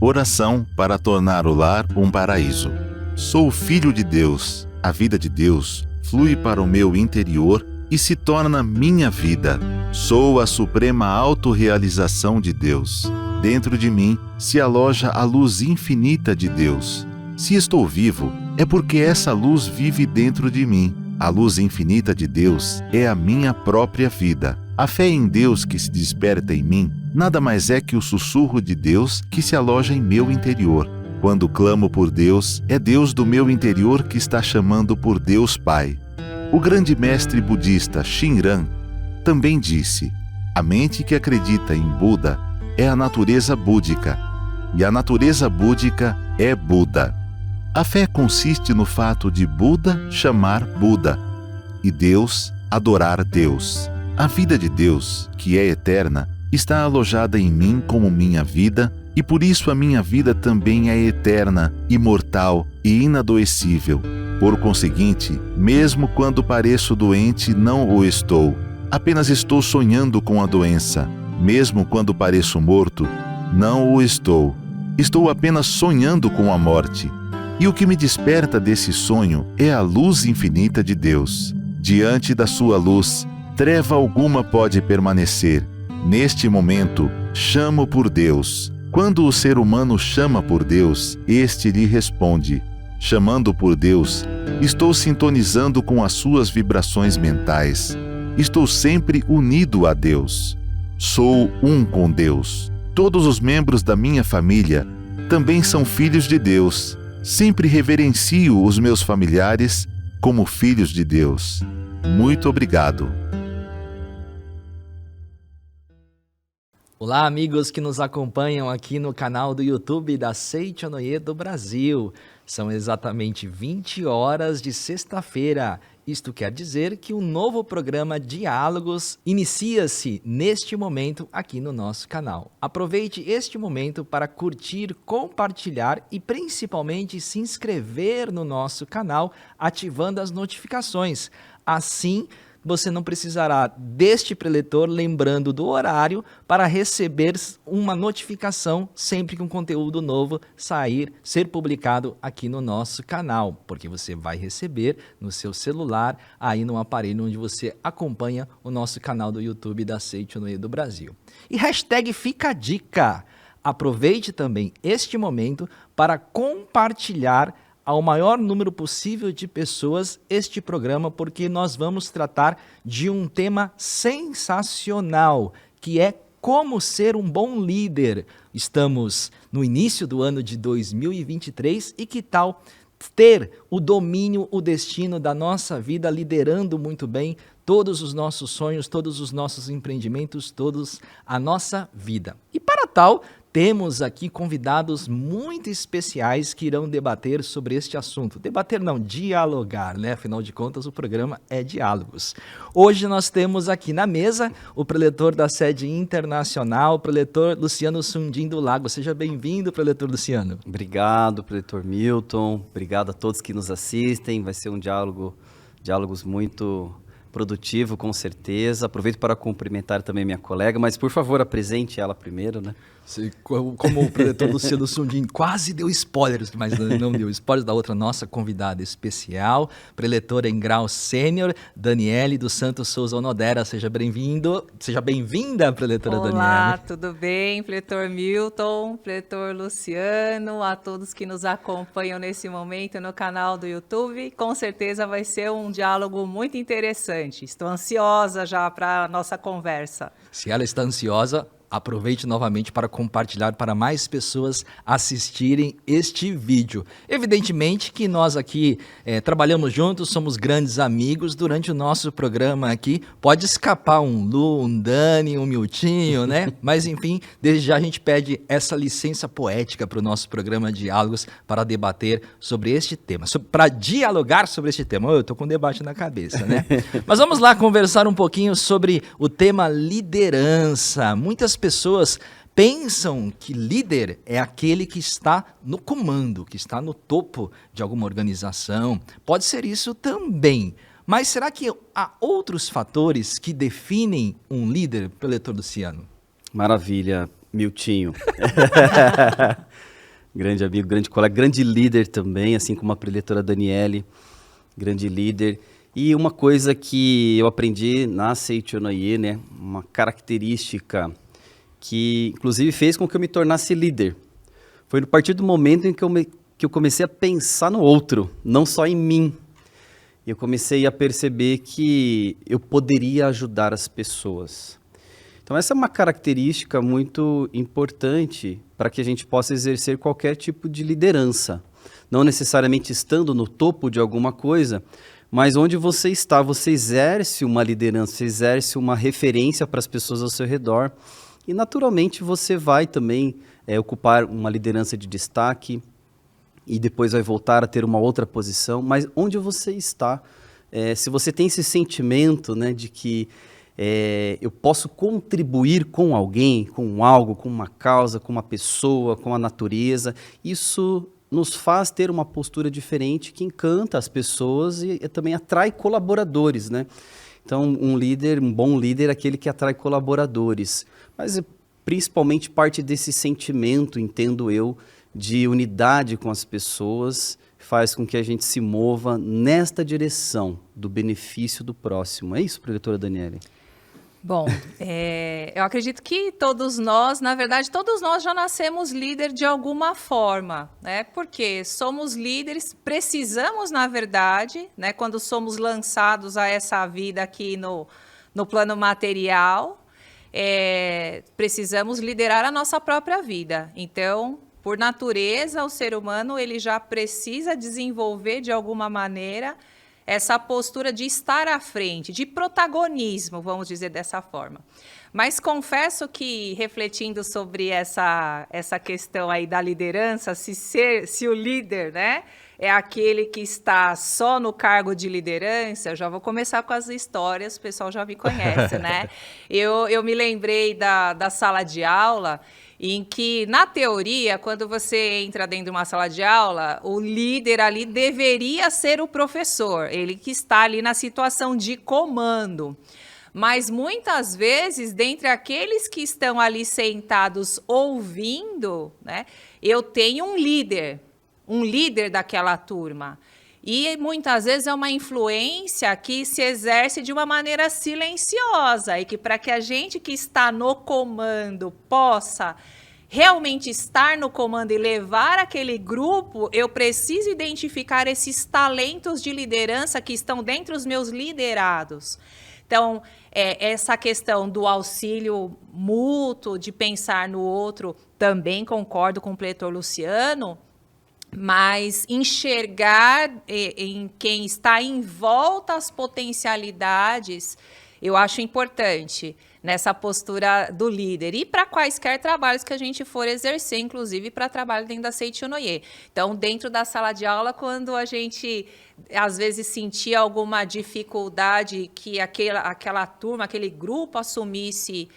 Oração para tornar o lar um paraíso. Sou filho de Deus. A vida de Deus flui para o meu interior e se torna minha vida. Sou a suprema autorrealização de Deus. Dentro de mim se aloja a luz infinita de Deus. Se estou vivo, é porque essa luz vive dentro de mim. A luz infinita de Deus é a minha própria vida. A fé em Deus que se desperta em mim nada mais é que o sussurro de Deus que se aloja em meu interior. Quando clamo por Deus, é Deus do meu interior que está chamando por Deus Pai. O grande mestre budista Shinran também disse: a mente que acredita em Buda é a natureza búdica, e a natureza búdica é Buda. A fé consiste no fato de Buda chamar Buda e Deus adorar Deus. A vida de Deus, que é eterna, está alojada em mim como minha vida, e por isso a minha vida também é eterna, imortal e inadoecível. Por conseguinte, mesmo quando pareço doente, não o estou. Apenas estou sonhando com a doença. Mesmo quando pareço morto, não o estou. Estou apenas sonhando com a morte. E o que me desperta desse sonho é a luz infinita de Deus. Diante da sua luz, treva alguma pode permanecer. Neste momento, chamo por Deus. Quando o ser humano chama por Deus, este lhe responde. Chamando por Deus, estou sintonizando com as suas vibrações mentais. Estou sempre unido a Deus. Sou um com Deus. Todos os membros da minha família também são filhos de Deus. Sempre reverencio os meus familiares como filhos de Deus. Muito obrigado. Olá, amigos que nos acompanham aqui no canal do YouTube da Seiichi Onoye do Brasil. São exatamente 20 horas de sexta-feira. Isto quer dizer que um novo programa Diálogos inicia-se neste momento aqui no nosso canal. Aproveite este momento para curtir, compartilhar e principalmente se inscrever no nosso canal, ativando as notificações. Assim, você não precisará deste preletor lembrando do horário para receber uma notificação sempre que um conteúdo novo ser publicado aqui no nosso canal, porque você vai receber no seu celular, aí no aparelho onde você acompanha o nosso canal do YouTube da Seiichi Onoye do Brasil. E hashtag fica a dica! Aproveite também este momento para compartilhar ao maior número possível de pessoas este programa, porque nós vamos tratar de um tema sensacional, que é como ser um bom líder. Estamos no início do ano de 2023 e que tal ter o domínio, o destino da nossa vida, liderando muito bem todos os nossos sonhos, todos os nossos empreendimentos, todos a nossa vida. E para tal, temos aqui convidados muito especiais que irão debater sobre este assunto. Debater não, dialogar, né? Afinal de contas, o programa é Diálogos. Hoje nós temos aqui na mesa o preletor da sede internacional, o preletor Luciano Sundin do Lago. Seja bem-vindo, preletor Luciano. Obrigado, preletor Milton. Obrigado a todos que nos assistem. Vai ser um diálogos muito produtivo, com certeza. Aproveito para cumprimentar também minha colega, mas por favor, apresente ela primeiro, né? Como o preletor Luciano Sundin quase deu spoilers, mas não deu spoilers da outra nossa convidada especial, preletora em grau sênior, Daniele dos Santos Souza Onodera. Seja bem-vindo, seja bem-vinda, preletora Daniele. Olá, tudo bem? Preletor Milton, preletor Luciano, a todos que nos acompanham nesse momento no canal do YouTube. Com certeza vai ser um diálogo muito interessante. Estou ansiosa já para a nossa conversa. Se ela está ansiosa, aproveite novamente para compartilhar para mais pessoas assistirem este vídeo. Evidentemente que nós aqui trabalhamos juntos, somos grandes amigos. Durante o nosso programa aqui, pode escapar um Lu, um Dani, um Miltinho, né? Mas enfim, desde já a gente pede essa licença poética para o nosso programa Diálogos para debater sobre este tema, para dialogar sobre este tema. Eu estou com um debate na cabeça, né? Mas vamos lá conversar um pouquinho sobre o tema liderança. Muitas pessoas pensam que líder é aquele que está no comando, que está no topo de alguma organização. Pode ser isso também. Mas será que há outros fatores que definem um líder, preletor Luciano? Maravilha, Miltinho. grande amigo, grande colega, grande líder também, assim como a preletora Daniele, grande líder. E uma coisa que eu aprendi na Seichonoye, né, uma característica que inclusive fez com que eu me tornasse líder. Foi a partir do momento em que eu comecei a pensar no outro, não só em mim. Eu comecei a perceber que eu poderia ajudar as pessoas. Então essa é uma característica muito importante para que a gente possa exercer qualquer tipo de liderança. Não necessariamente estando no topo de alguma coisa, mas onde você está, você exerce uma liderança, você exerce uma referência para as pessoas ao seu redor. E naturalmente você vai também ocupar uma liderança de destaque e depois vai voltar a ter uma outra posição. Mas onde você está, se você tem esse sentimento, né, de que eu posso contribuir com alguém, com algo, com uma causa, com uma pessoa, com a natureza, isso nos faz ter uma postura diferente que encanta as pessoas e também atrai colaboradores, né? Então, um bom líder é aquele que atrai colaboradores. Mas principalmente parte desse sentimento, entendo eu, de unidade com as pessoas, faz com que a gente se mova nesta direção do benefício do próximo. É isso, preletora Daniele? Bom, eu acredito que todos nós, na verdade, todos nós já nascemos líder de alguma forma, né? Porque somos líderes, precisamos, na verdade, né? Quando somos lançados a essa vida aqui no plano material, precisamos liderar a nossa própria vida. Então, por natureza, o ser humano ele já precisa desenvolver de alguma maneira essa postura de estar à frente, de protagonismo, vamos dizer dessa forma. Mas confesso que, refletindo sobre essa questão aí da liderança, se o líder, né, é aquele que está só no cargo de liderança, eu já vou começar com as histórias, o pessoal já me conhece, né? Eu me lembrei da sala de aula, em que, na teoria, quando você entra dentro de uma sala de aula, o líder ali deveria ser o professor, ele que está ali na situação de comando. Mas, muitas vezes, dentre aqueles que estão ali sentados ouvindo, né, eu tenho um líder daquela turma. E, muitas vezes, é uma influência que se exerce de uma maneira silenciosa e que, para que a gente que está no comando possa realmente estar no comando e levar aquele grupo, eu preciso identificar esses talentos de liderança que estão dentro dos meus liderados. Então, essa questão do auxílio mútuo, de pensar no outro, também concordo com o pletor Luciano, mas enxergar em quem está em volta as potencialidades, eu acho importante nessa postura do líder e para quaisquer trabalhos que a gente for exercer, inclusive para trabalho dentro da Seichonoye. Então, dentro da sala de aula, quando a gente às vezes sentia alguma dificuldade que aquela turma, aquele grupo assumisse,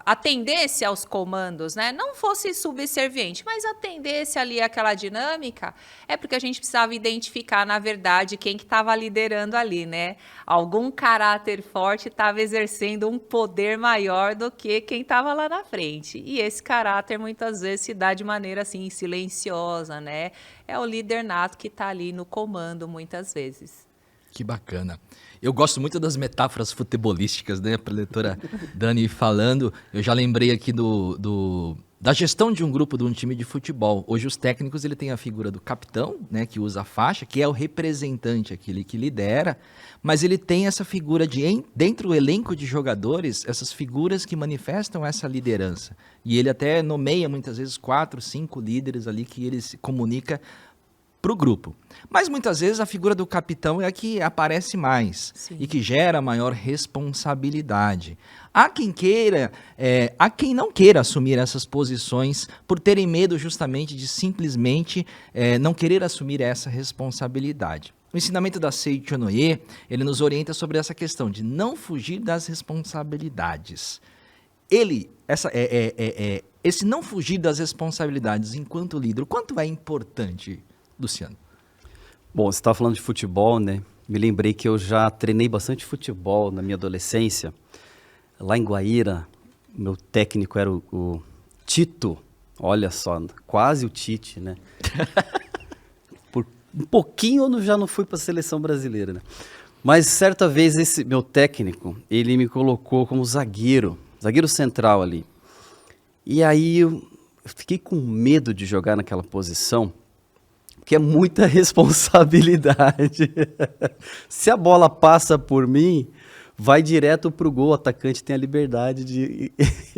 atendesse aos comandos, né? Não fosse subserviente, mas atendesse ali aquela dinâmica, é porque a gente precisava identificar, na verdade, quem que estava liderando ali, né? Algum caráter forte estava exercendo um poder maior do que quem estava lá na frente. E esse caráter, muitas vezes, se dá de maneira, assim, silenciosa, né? É o líder nato que está ali no comando, muitas vezes. Que bacana. Eu gosto muito das metáforas futebolísticas, né? A preletora Dani falando. Eu já lembrei aqui da gestão de um grupo, de um time de futebol. Hoje os técnicos ele tem a figura do capitão, né, que usa a faixa, que é o representante, aquele que lidera, mas ele tem essa figura dentro do elenco de jogadores, essas figuras que manifestam essa liderança. E ele até nomeia muitas vezes 4, 5 líderes ali que ele se comunica para o grupo. Mas muitas vezes a figura do capitão é a que aparece mais. Sim. E que gera maior responsabilidade. Há quem não queira assumir essas posições por terem medo justamente de simplesmente não querer assumir essa responsabilidade. O ensinamento da Seichonoye, ele nos orienta sobre essa questão de não fugir das responsabilidades. Esse não fugir das responsabilidades enquanto líder, o quanto é importante, Luciano? Bom, você estava falando de futebol, né? Me lembrei que eu já treinei bastante futebol na minha adolescência. Lá em Guaíra, meu técnico era o Tito. Olha só, quase o Tite, né? Por um pouquinho eu já não fui para a seleção brasileira, né? Mas certa vez esse meu técnico, ele me colocou como zagueiro central ali. E aí eu fiquei com medo de jogar naquela posição, porque é muita responsabilidade. Se a bola passa por mim, vai direto pro gol, o atacante tem a liberdade de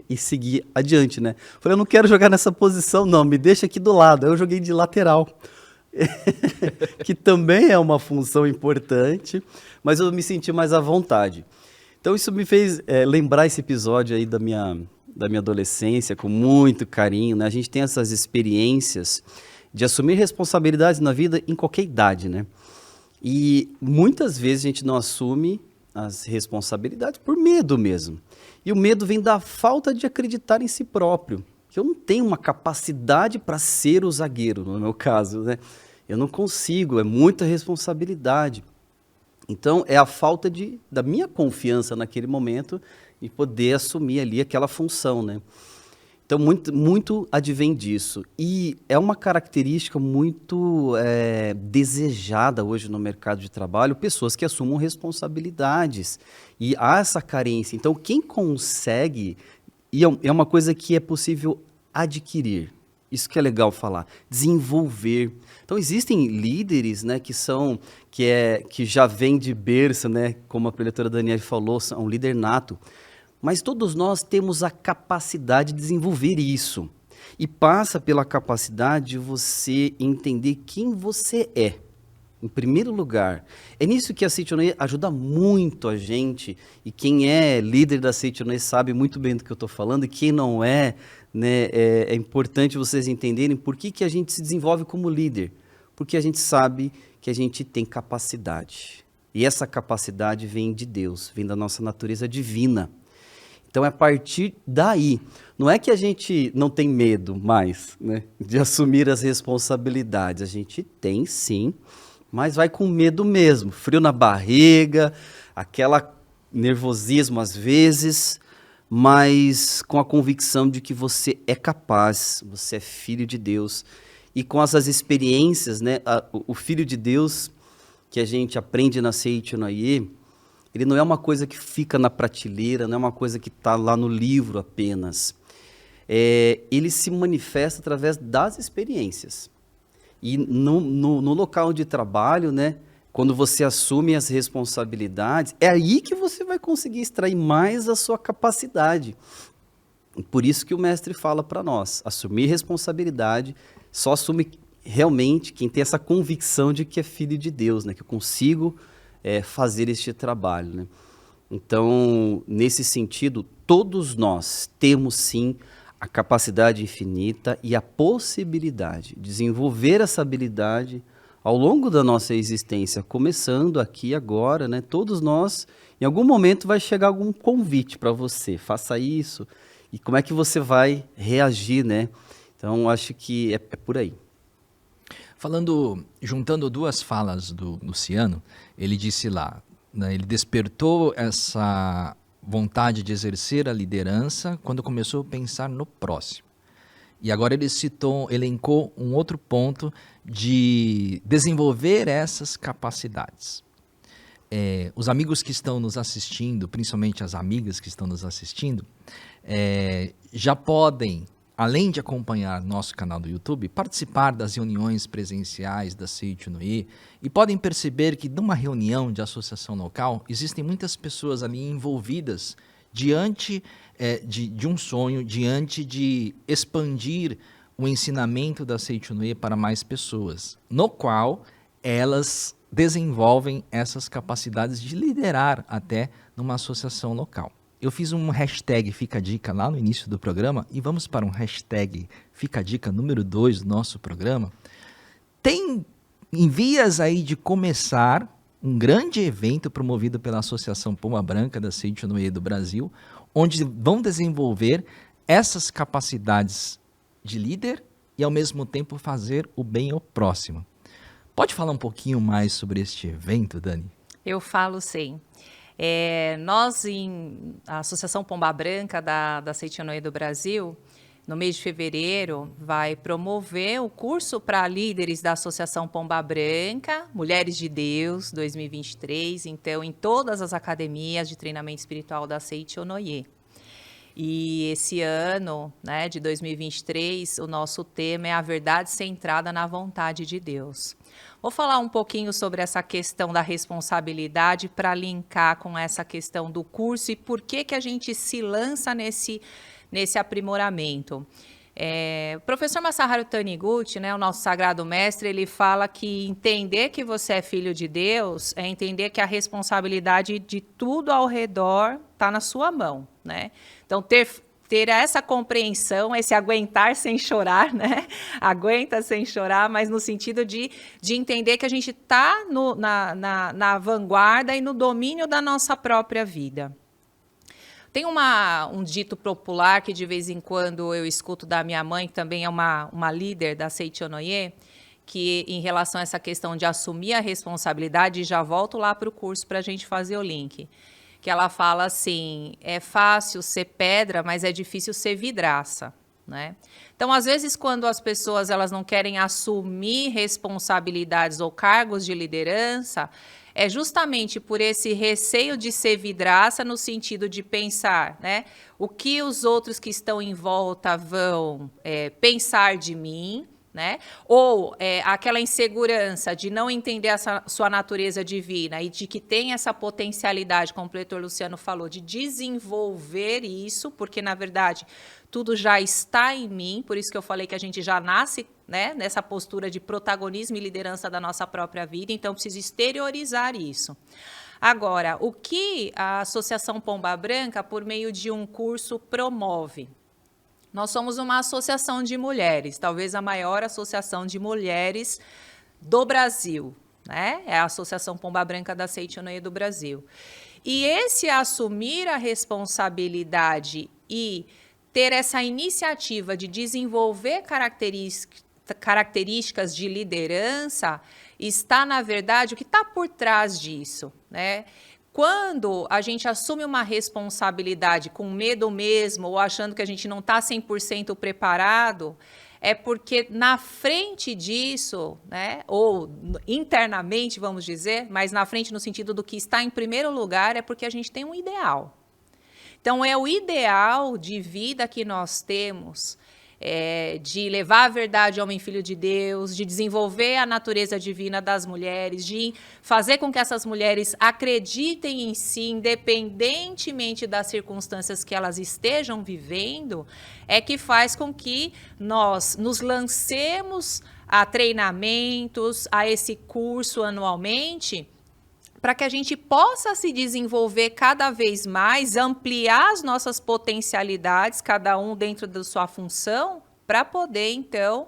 e seguir adiante, né? Falei, eu não quero jogar nessa posição, não, me deixa aqui do lado. Aí eu joguei de lateral, que também é uma função importante, mas eu me senti mais à vontade. Então isso me fez lembrar esse episódio aí da minha adolescência com muito carinho, né? A gente tem essas experiências de assumir responsabilidades na vida em qualquer idade, né? E muitas vezes a gente não assume as responsabilidades por medo mesmo. E o medo vem da falta de acreditar em si próprio. Que eu não tenho uma capacidade para ser o zagueiro, no meu caso, né? Eu não consigo, é muita responsabilidade. Então, é a falta da minha confiança naquele momento e poder assumir ali aquela função, né? Então, muito advém disso. E é uma característica muito desejada hoje no mercado de trabalho, pessoas que assumam responsabilidades. E há essa carência. Então, quem consegue, e é uma coisa que é possível adquirir, isso que é legal falar, desenvolver. Então, existem líderes, né, que já vêm de berço, né, como a preletora Daniela falou, são um líder nato. Mas todos nós temos a capacidade de desenvolver isso. E passa pela capacidade de você entender quem você é, em primeiro lugar. É nisso que a Seichonoye ajuda muito a gente. E quem é líder da Seichonoye sabe muito bem do que eu estou falando. E quem não é, né, é importante vocês entenderem por que a gente se desenvolve como líder. Porque a gente sabe que a gente tem capacidade. E essa capacidade vem de Deus, vem da nossa natureza divina. Então, é a partir daí. Não é que a gente não tem medo mais, né, de assumir as responsabilidades. A gente tem, sim, mas vai com medo mesmo. Frio na barriga, aquela nervosismo às vezes, mas com a convicção de que você é capaz, você é filho de Deus. E com essas experiências, né, o filho de Deus que a gente aprende na Seichonoye, ele não é uma coisa que fica na prateleira, não é uma coisa que está lá no livro apenas. Ele se manifesta através das experiências. E no local de trabalho, né, quando você assume as responsabilidades, é aí que você vai conseguir extrair mais a sua capacidade. Por isso que o mestre fala para nós, assumir responsabilidade, só assume realmente quem tem essa convicção de que é filho de Deus, né, que eu consigo fazer este trabalho, né? Então, nesse sentido, todos nós temos sim a capacidade infinita e a possibilidade de desenvolver essa habilidade ao longo da nossa existência, começando aqui agora, né? Todos nós, em algum momento vai chegar algum convite para você, faça isso, e como é que você vai reagir, né? Então, acho que é por aí. Juntando duas falas do Luciano, ele disse lá, né, ele despertou essa vontade de exercer a liderança quando começou a pensar no próximo. E agora ele elencou um outro ponto de desenvolver essas capacidades. Os amigos que estão nos assistindo, principalmente as amigas que estão nos assistindo, já podem, além de acompanhar nosso canal do YouTube, participar das reuniões presenciais da Seichonoye e podem perceber que numa reunião de associação local existem muitas pessoas ali envolvidas diante de um sonho, diante de expandir o ensinamento da Seichonoye para mais pessoas, no qual elas desenvolvem essas capacidades de liderar até numa associação local. Eu fiz um hashtag Fica a Dica lá no início do programa e vamos para um hashtag Fica a Dica número 2 do nosso programa. Tem em vias aí de começar um grande evento promovido pela Associação Pomba Branca da Seichonoye do Brasil, onde vão desenvolver essas capacidades de líder e ao mesmo tempo fazer o bem ao próximo. Pode falar um pouquinho mais sobre este evento, Dani? Eu falo sim. Nós, a Associação Pomba Branca da Seichonoye do Brasil, no mês de fevereiro, vai promover o curso para líderes da Associação Pomba Branca, Mulheres de Deus 2023, então, em todas as academias de treinamento espiritual da Seiichi Onoye. E esse ano, né, de 2023, o nosso tema é a verdade centrada na vontade de Deus. Vou falar um pouquinho sobre essa questão da responsabilidade para linkar com essa questão do curso e por que a gente se lança nesse aprimoramento. O professor Masaharu Taniguchi, né, o nosso sagrado mestre, ele fala que entender que você é filho de Deus é entender que a responsabilidade de tudo ao redor está na sua mão, né? Então, ter essa compreensão, esse aguentar sem chorar, né? Aguenta sem chorar, mas no sentido de entender que a gente está na vanguarda e no domínio da nossa própria vida. Tem um dito popular que de vez em quando eu escuto da minha mãe, que também é uma líder da Seiichi Onoye, que em relação a essa questão de assumir a responsabilidade, já volto lá para o curso para a gente fazer o link, que ela fala assim, é fácil ser pedra, mas é difícil ser vidraça, né? Então, às vezes, quando as pessoas elas não querem assumir responsabilidades ou cargos de liderança, é justamente por esse receio de ser vidraça, no sentido de pensar, né, o que os outros que estão em volta vão pensar de mim, né? Ou aquela insegurança de não entender essa sua natureza divina e de que tem essa potencialidade, como o Pretor Luciano falou, de desenvolver isso, porque, na verdade, tudo já está em mim, por isso que eu falei que a gente já nasce, né, nessa postura de protagonismo e liderança da nossa própria vida, então eu preciso exteriorizar isso. Agora, o que a Associação Pomba Branca, por meio de um curso, promove? Nós somos uma associação de mulheres, talvez a maior associação de mulheres do Brasil, né? É a Associação Pomba Branca da Seiichi Onoye do Brasil. E esse assumir a responsabilidade e ter essa iniciativa de desenvolver características de liderança está, na verdade, o que está por trás disso, né? Quando a gente assume uma responsabilidade com medo mesmo, ou achando que a gente não está 100% preparado, é porque na frente disso, né, ou internamente, vamos dizer, mas na frente no sentido do que está em primeiro lugar, é porque a gente tem um ideal. Então, é o ideal de vida que nós temos, de levar a verdade ao homem filho de Deus, de desenvolver a natureza divina das mulheres, de fazer com que essas mulheres acreditem em si, independentemente das circunstâncias que elas estejam vivendo, é que faz com que nós nos lancemos a treinamentos, a esse curso anualmente, para que a gente possa se desenvolver cada vez mais, ampliar as nossas potencialidades, cada um dentro da sua função, para poder, então,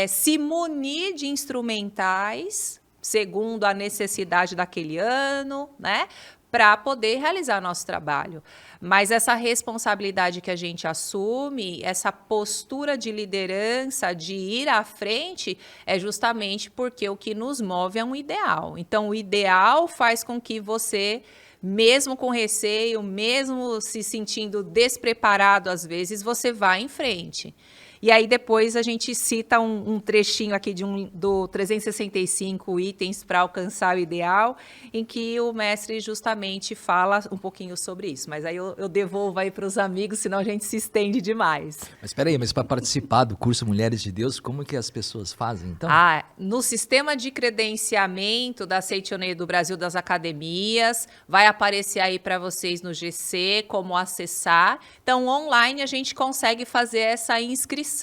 se munir de instrumentais, segundo a necessidade daquele ano, né, para poder realizar nosso trabalho. Mas essa responsabilidade que a gente assume, essa postura de liderança, de ir à frente, é justamente porque o que nos move é um ideal. Então, o ideal faz com que você, mesmo com receio, mesmo se sentindo despreparado às vezes, você vá em frente. E aí depois a gente cita um trechinho aqui do 365 itens para alcançar o ideal, em que o mestre justamente fala um pouquinho sobre isso. Mas aí eu devolvo aí para os amigos, senão a gente se estende demais. Mas espera aí, mas para participar do curso Mulheres de Deus, como que as pessoas fazem, então? No sistema de credenciamento da Seiichi Onoye do Brasil, das academias, vai aparecer aí para vocês no GC como acessar. Então, online a gente consegue fazer essa inscrição,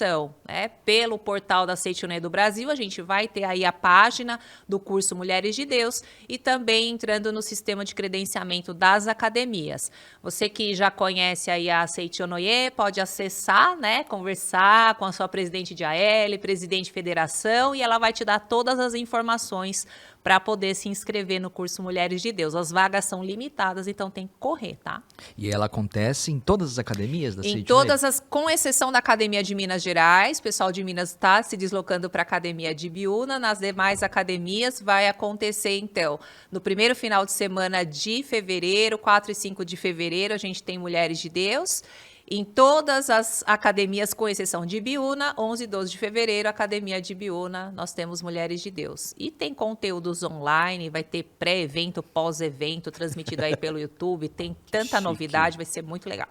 né? Pelo portal da Seiichi Onoye do Brasil, a gente vai ter aí a página do curso Mulheres de Deus e também entrando no sistema de credenciamento das academias. Você que já conhece aí a Seiichi Onoye, pode acessar, né? Conversar com a sua presidente de AL, presidente de federação, e ela vai te dar todas as informações para poder se inscrever no curso Mulheres de Deus. As vagas são limitadas, então tem que correr, tá? E ela acontece em todas as academias da Seiichi Onoye? Em todas as, com exceção da Academia de Minas Gerais, o pessoal de Minas está se deslocando para a Academia de Ibiúna. Nas demais academias vai acontecer, então, no primeiro final de semana de fevereiro, 4 e 5 de fevereiro, a gente tem Mulheres de Deus. Em todas as academias, com exceção de Ibiúna, 11 e 12 de fevereiro, Academia de Ibiúna, nós temos Mulheres de Deus. E tem conteúdos online, vai ter pré-evento, pós-evento, transmitido aí pelo YouTube, tem tanta novidade, vai ser muito legal.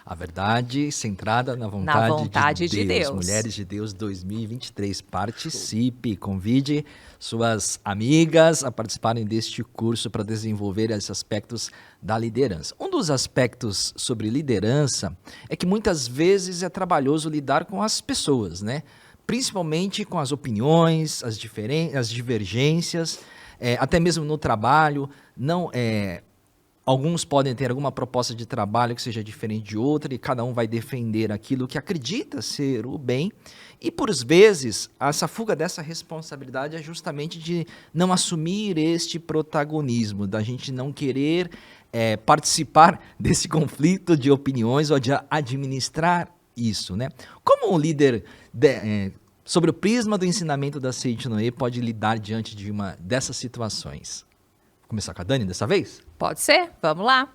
A verdade centrada na vontade, de Deus. Mulheres de Deus 2023. Participe, convide suas amigas a participarem deste curso para desenvolver esses aspectos da liderança. Um dos aspectos sobre liderança é que muitas vezes é trabalhoso lidar com as pessoas, né? Principalmente com as opiniões, as divergências, até mesmo no trabalho. Alguns podem ter alguma proposta de trabalho que seja diferente de outra e cada um vai defender aquilo que acredita ser o bem. E, por vezes, essa fuga dessa responsabilidade é justamente de não assumir este protagonismo, da gente não querer participar desse conflito de opiniões ou de administrar isso, né? Como um líder, sobre o prisma do ensinamento da Seiichi Noe, pode lidar diante de dessas situações? Vou começar com a Dani dessa vez? Pode ser? Vamos lá.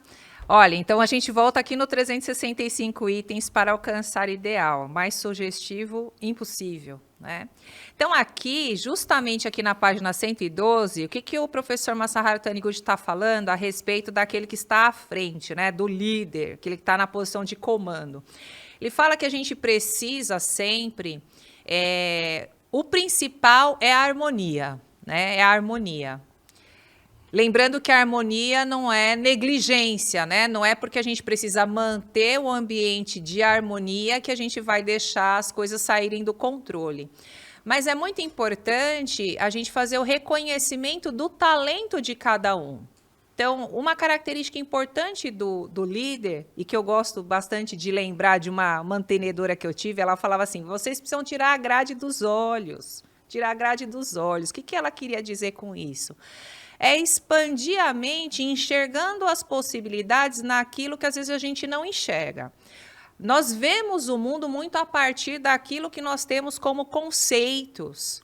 Olha, então a gente volta aqui no 365 itens para alcançar ideal. Mais sugestivo, impossível, né? Então aqui, justamente aqui na página 112, o que o professor Masaharu Taniguchi está falando a respeito daquele que está à frente, né? Do líder, aquele que está na posição de comando. Ele fala que a gente precisa sempre... o principal é a harmonia, né? É a harmonia. Lembrando que a harmonia não é negligência, né? Não é porque a gente precisa manter o ambiente de harmonia que a gente vai deixar as coisas saírem do controle. Mas é muito importante a gente fazer o reconhecimento do talento de cada um. Então, uma característica importante do líder, e que eu gosto bastante de lembrar de uma mantenedora que eu tive, ela falava assim, vocês precisam tirar a grade dos olhos. Tirar a grade dos olhos. O que ela queria dizer com isso? É expandir a mente enxergando as possibilidades naquilo que às vezes a gente não enxerga. Nós vemos o mundo muito a partir daquilo que nós temos como conceitos.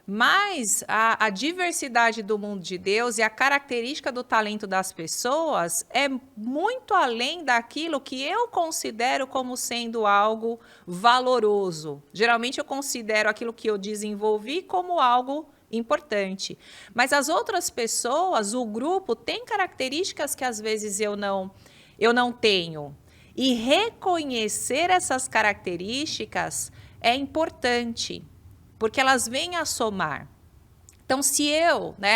Mas a diversidade do mundo de Deus e a característica do talento das pessoas é muito além daquilo que eu considero como sendo algo valoroso. Geralmente eu considero aquilo que eu desenvolvi como algo importante. Mas as outras pessoas, o grupo, tem características que às vezes eu não tenho. E reconhecer essas características é importante, porque elas vêm a somar. Então, se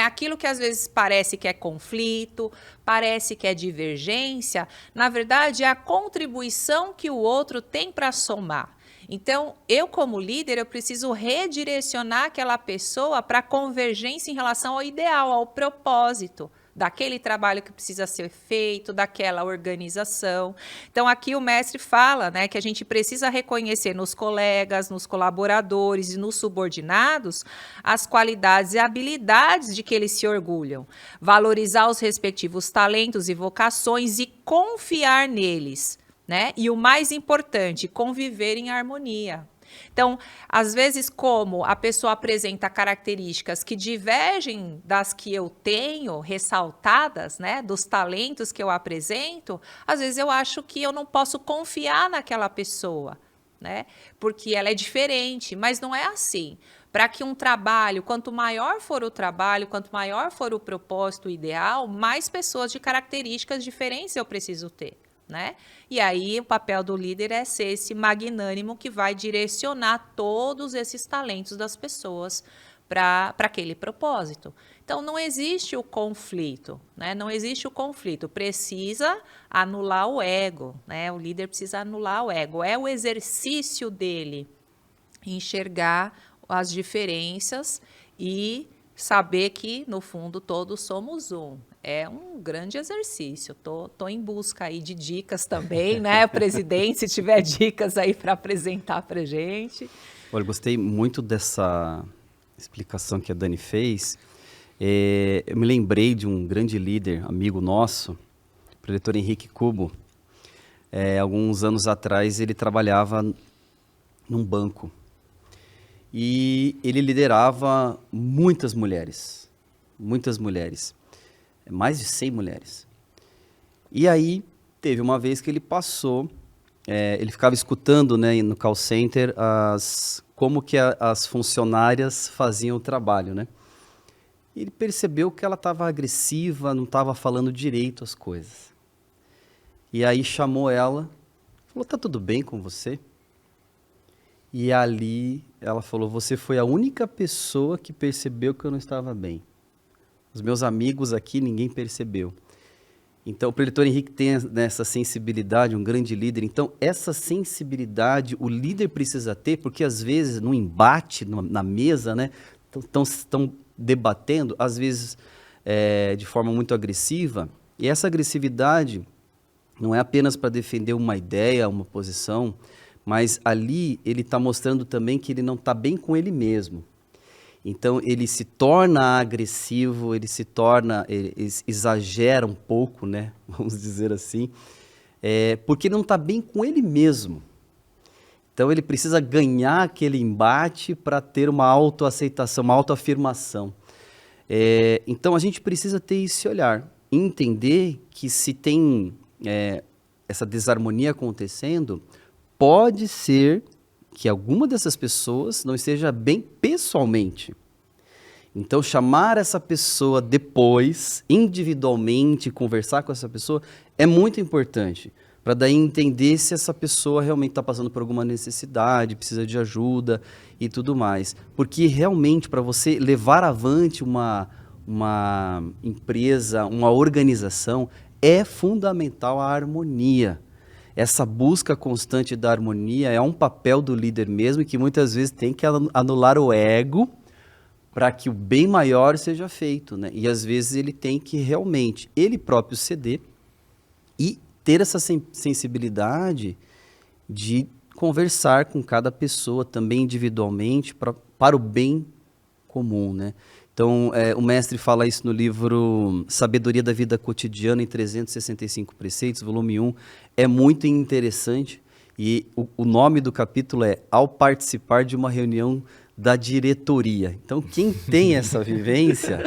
aquilo que às vezes parece que é conflito, parece que é divergência, na verdade é a contribuição que o outro tem para somar. Então, eu como líder, eu preciso redirecionar aquela pessoa para a convergência em relação ao ideal, ao propósito daquele trabalho que precisa ser feito, daquela organização. Então, aqui o mestre fala, né, que a gente precisa reconhecer nos colegas, nos colaboradores e nos subordinados as qualidades e habilidades de que eles se orgulham, valorizar os respectivos talentos e vocações e confiar neles, né? E o mais importante, conviver em harmonia. Então, às vezes, como a pessoa apresenta características que divergem das que eu tenho ressaltadas, né, dos talentos que eu apresento, às vezes eu acho que eu não posso confiar naquela pessoa, né, porque ela é diferente, mas não é assim. Para que um trabalho, quanto maior for o trabalho, quanto maior for o propósito ideal, mais pessoas de características diferentes eu preciso ter, né? E aí o papel do líder é ser esse magnânimo que vai direcionar todos esses talentos das pessoas para aquele propósito. Então não existe o conflito, né? Não existe o conflito, precisa anular o ego, né? O líder precisa anular o ego, é o exercício dele enxergar as diferenças e saber que no fundo todos somos um. É um grande exercício. Tô em busca aí de dicas também, né, presidente, se tiver dicas aí para apresentar para a gente. Olha, gostei muito dessa explicação que a Dani fez. Eu me lembrei de um grande líder, amigo nosso, o preletor Henrique Cubo. Alguns anos atrás ele trabalhava num banco e ele liderava muitas mulheres, mais de 100 mulheres. E aí, teve uma vez que ele passou ele ficava escutando, né, no call center como que as funcionárias faziam o trabalho, né? E ele percebeu que ela estava agressiva, não estava falando direito as coisas. E aí chamou ela, falou, tá tudo bem com você? E ali ela falou, você foi a única pessoa que percebeu que eu não estava bem. Os meus amigos aqui, ninguém percebeu. Então, o preletor Henrique tem essa sensibilidade, um grande líder. Então, essa sensibilidade o líder precisa ter, porque às vezes, no embate, na mesa, né, estão debatendo, às vezes de forma muito agressiva, e essa agressividade não é apenas para defender uma ideia, uma posição, mas ali ele está mostrando também que ele não está bem com ele mesmo. Então, ele se torna agressivo, ele exagera um pouco, né? Vamos dizer assim, porque ele não está bem com ele mesmo. Então, ele precisa ganhar aquele embate para ter uma autoaceitação, uma autoafirmação. Então, a gente precisa ter esse olhar, entender que se tem essa desarmonia acontecendo, pode ser que alguma dessas pessoas não esteja bem pessoalmente. Então, chamar essa pessoa depois, individualmente, conversar com essa pessoa, é muito importante, para daí entender se essa pessoa realmente está passando por alguma necessidade, precisa de ajuda e tudo mais. Porque realmente, para você levar avante uma empresa, uma organização, é fundamental a harmonia. Essa busca constante da harmonia é um papel do líder mesmo, e que muitas vezes tem que anular o ego para que o bem maior seja feito, né? E às vezes ele tem que realmente, ele próprio ceder e ter essa sensibilidade de conversar com cada pessoa também individualmente para o bem comum, né? Então, o mestre fala isso no livro Sabedoria da Vida Cotidiana em 365 Preceitos, volume 1. É muito interessante e o nome do capítulo é Ao Participar de uma Reunião da Diretoria. Então, quem tem essa vivência,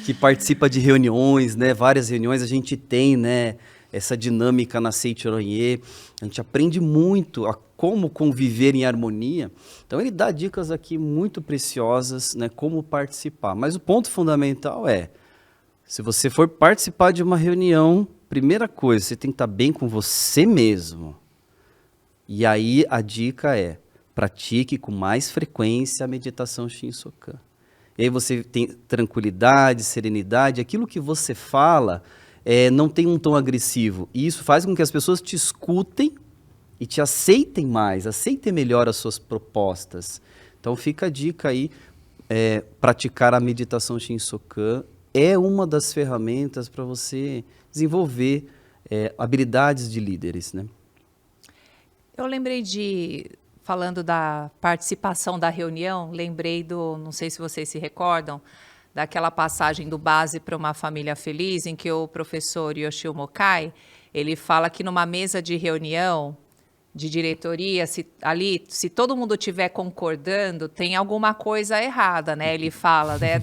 que participa de reuniões, né, várias reuniões, a gente tem, né, essa dinâmica na Seichonoye, a gente aprende muito a como conviver em harmonia. Então, ele dá dicas aqui muito preciosas, né, como participar. Mas o ponto fundamental se você for participar de uma reunião, primeira coisa, você tem que estar bem com você mesmo. E aí, a dica pratique com mais frequência a meditação Shinsokan. E aí você tem tranquilidade, serenidade, aquilo que você fala não tem um tom agressivo. E isso faz com que as pessoas te escutem e te aceitem mais, aceitem melhor as suas propostas. Então fica a dica aí, praticar a meditação Shinsokan é uma das ferramentas para você desenvolver habilidades de líderes, né? Eu lembrei falando da participação da reunião, lembrei não sei se vocês se recordam, daquela passagem do Base para uma Família Feliz, em que o professor Yoshio Mokai, ele fala que numa mesa de reunião de diretoria, se todo mundo estiver concordando, tem alguma coisa errada, né? Ele fala, né,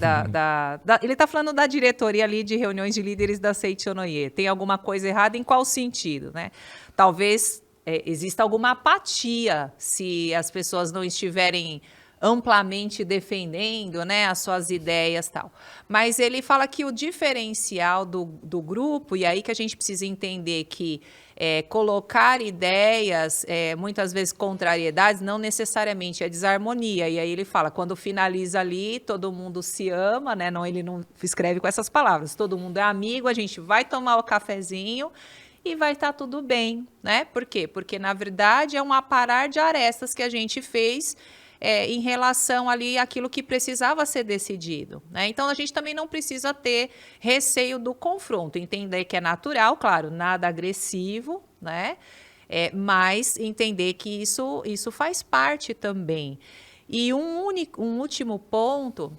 ele está falando da diretoria ali de reuniões de líderes da Seichonoye. Tem alguma coisa errada em qual sentido, né? Talvez exista alguma apatia se as pessoas não estiverem amplamente defendendo, né, as suas ideias e tal. Mas ele fala que o diferencial do grupo, e aí que a gente precisa entender que colocar ideias, muitas vezes contrariedades, não necessariamente é desarmonia. E aí ele fala, quando finaliza ali, todo mundo se ama, né? Não, ele não escreve com essas palavras, todo mundo é amigo, a gente vai tomar o cafezinho e vai estar tudo bem, né? Por quê? Porque, na verdade, é um aparar de arestas que a gente fez em relação ali àquilo que precisava ser decidido, né? Então, a gente também não precisa ter receio do confronto, entender que é natural, claro, nada agressivo, né? Mas entender que isso faz parte também. E um último ponto,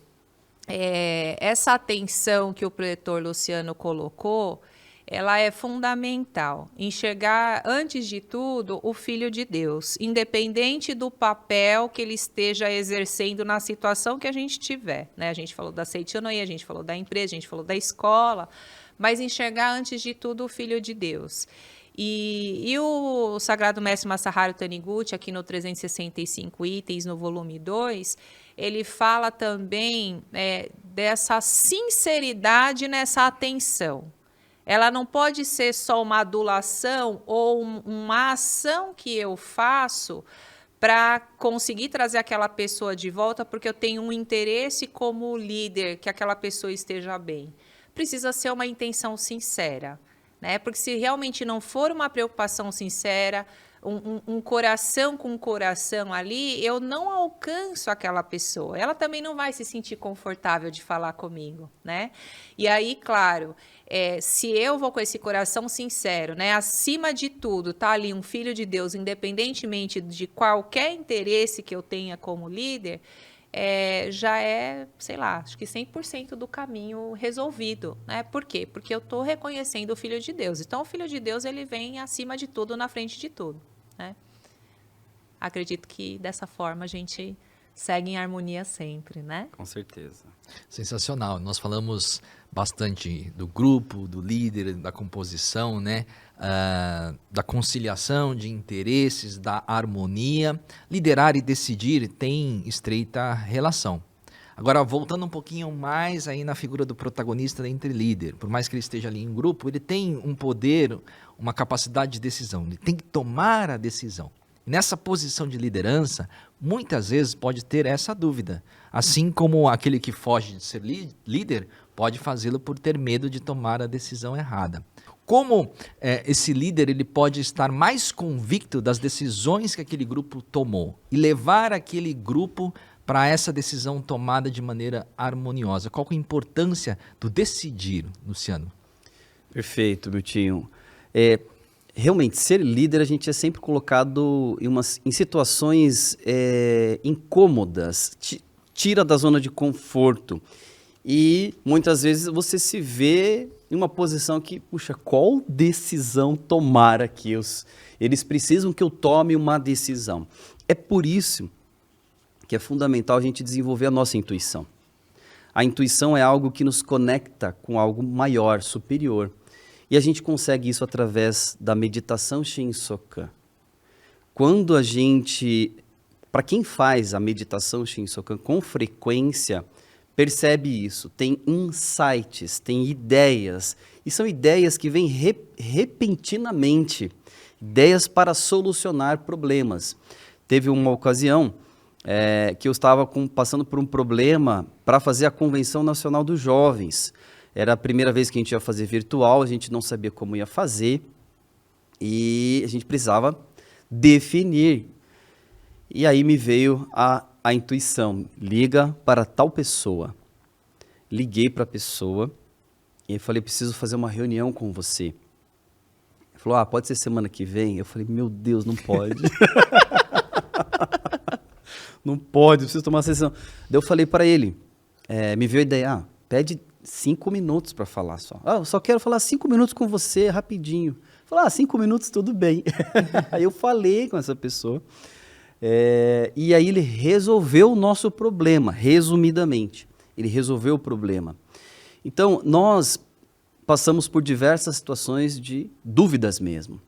essa atenção que o preletor Luciano colocou, ela é fundamental. Enxergar, antes de tudo, o Filho de Deus, independente do papel que ele esteja exercendo na situação que a gente tiver, né? A gente falou da Seichonoye, a gente falou da empresa, a gente falou da escola, mas enxergar, antes de tudo, o Filho de Deus. E o Sagrado Mestre Masaharu Taniguchi, aqui no 365 itens, no volume 2, ele fala também dessa sinceridade nessa atenção. Ela não pode ser só uma adulação ou uma ação que eu faço para conseguir trazer aquela pessoa de volta, porque eu tenho um interesse como líder que aquela pessoa esteja bem. Precisa ser uma intenção sincera, né? Porque se realmente não for uma preocupação sincera, um coração com coração ali, eu não alcanço aquela pessoa. Ela também não vai se sentir confortável de falar comigo, né? E aí, claro, se eu vou com esse coração sincero, né? Acima de tudo, tá ali um filho de Deus, independentemente de qualquer interesse que eu tenha como líder, já sei lá, acho que 100% do caminho resolvido, né? Por quê? Porque eu estou reconhecendo o Filho de Deus. Então, o Filho de Deus, ele vem acima de tudo, na frente de tudo, né? Acredito que dessa forma a gente segue em harmonia sempre, né? Com certeza. Sensacional. Nós falamos bastante do grupo, do líder, da composição, né? Da conciliação de interesses, da harmonia. Liderar e decidir tem estreita relação. Agora, voltando um pouquinho mais aí na figura do protagonista entre líder, por mais que ele esteja ali em grupo, ele tem um poder, uma capacidade de decisão, ele tem que tomar a decisão. Nessa posição de liderança, muitas vezes pode ter essa dúvida, assim como aquele que foge de ser líder pode fazê-lo por ter medo de tomar a decisão errada. Como esse líder ele pode estar mais convicto das decisões que aquele grupo tomou e levar aquele grupo para essa decisão tomada de maneira harmoniosa? Qual que é a importância do decidir, Luciano? Perfeito, Miltinho. Realmente, ser líder, a gente é sempre colocado em situações incômodas, tira da zona de conforto. E muitas vezes você se vê em uma posição que, puxa, qual decisão tomar aqui? Eles precisam que eu tome uma decisão. É por isso que é fundamental a gente desenvolver a nossa intuição. A intuição é algo que nos conecta com algo maior, superior. E a gente consegue isso através da meditação Shinsokan. Quando a gente, para quem faz a meditação Shinsokan com frequência, percebe isso, tem insights, tem ideias, e são ideias que vêm repentinamente, ideias para solucionar problemas. Teve uma ocasião que eu estava passando por um problema para fazer a Convenção Nacional dos Jovens. Era a primeira vez que a gente ia fazer virtual, a gente não sabia como ia fazer e a gente precisava definir. E aí me veio a intuição, liga para tal pessoa. Liguei para a pessoa e falei, preciso fazer uma reunião com você. Ele falou, pode ser semana que vem? Eu falei, meu Deus, não pode. Não pode, preciso tomar uma sessão. Daí eu falei para ele, me veio a ideia, pede 5 minutos para falar só. Eu só quero falar 5 minutos com você, rapidinho. Falei, 5 minutos, tudo bem. Aí eu falei com essa pessoa. E aí ele resolveu o nosso problema, resumidamente. Ele resolveu o problema. Então, nós passamos por diversas situações de dúvidas mesmo.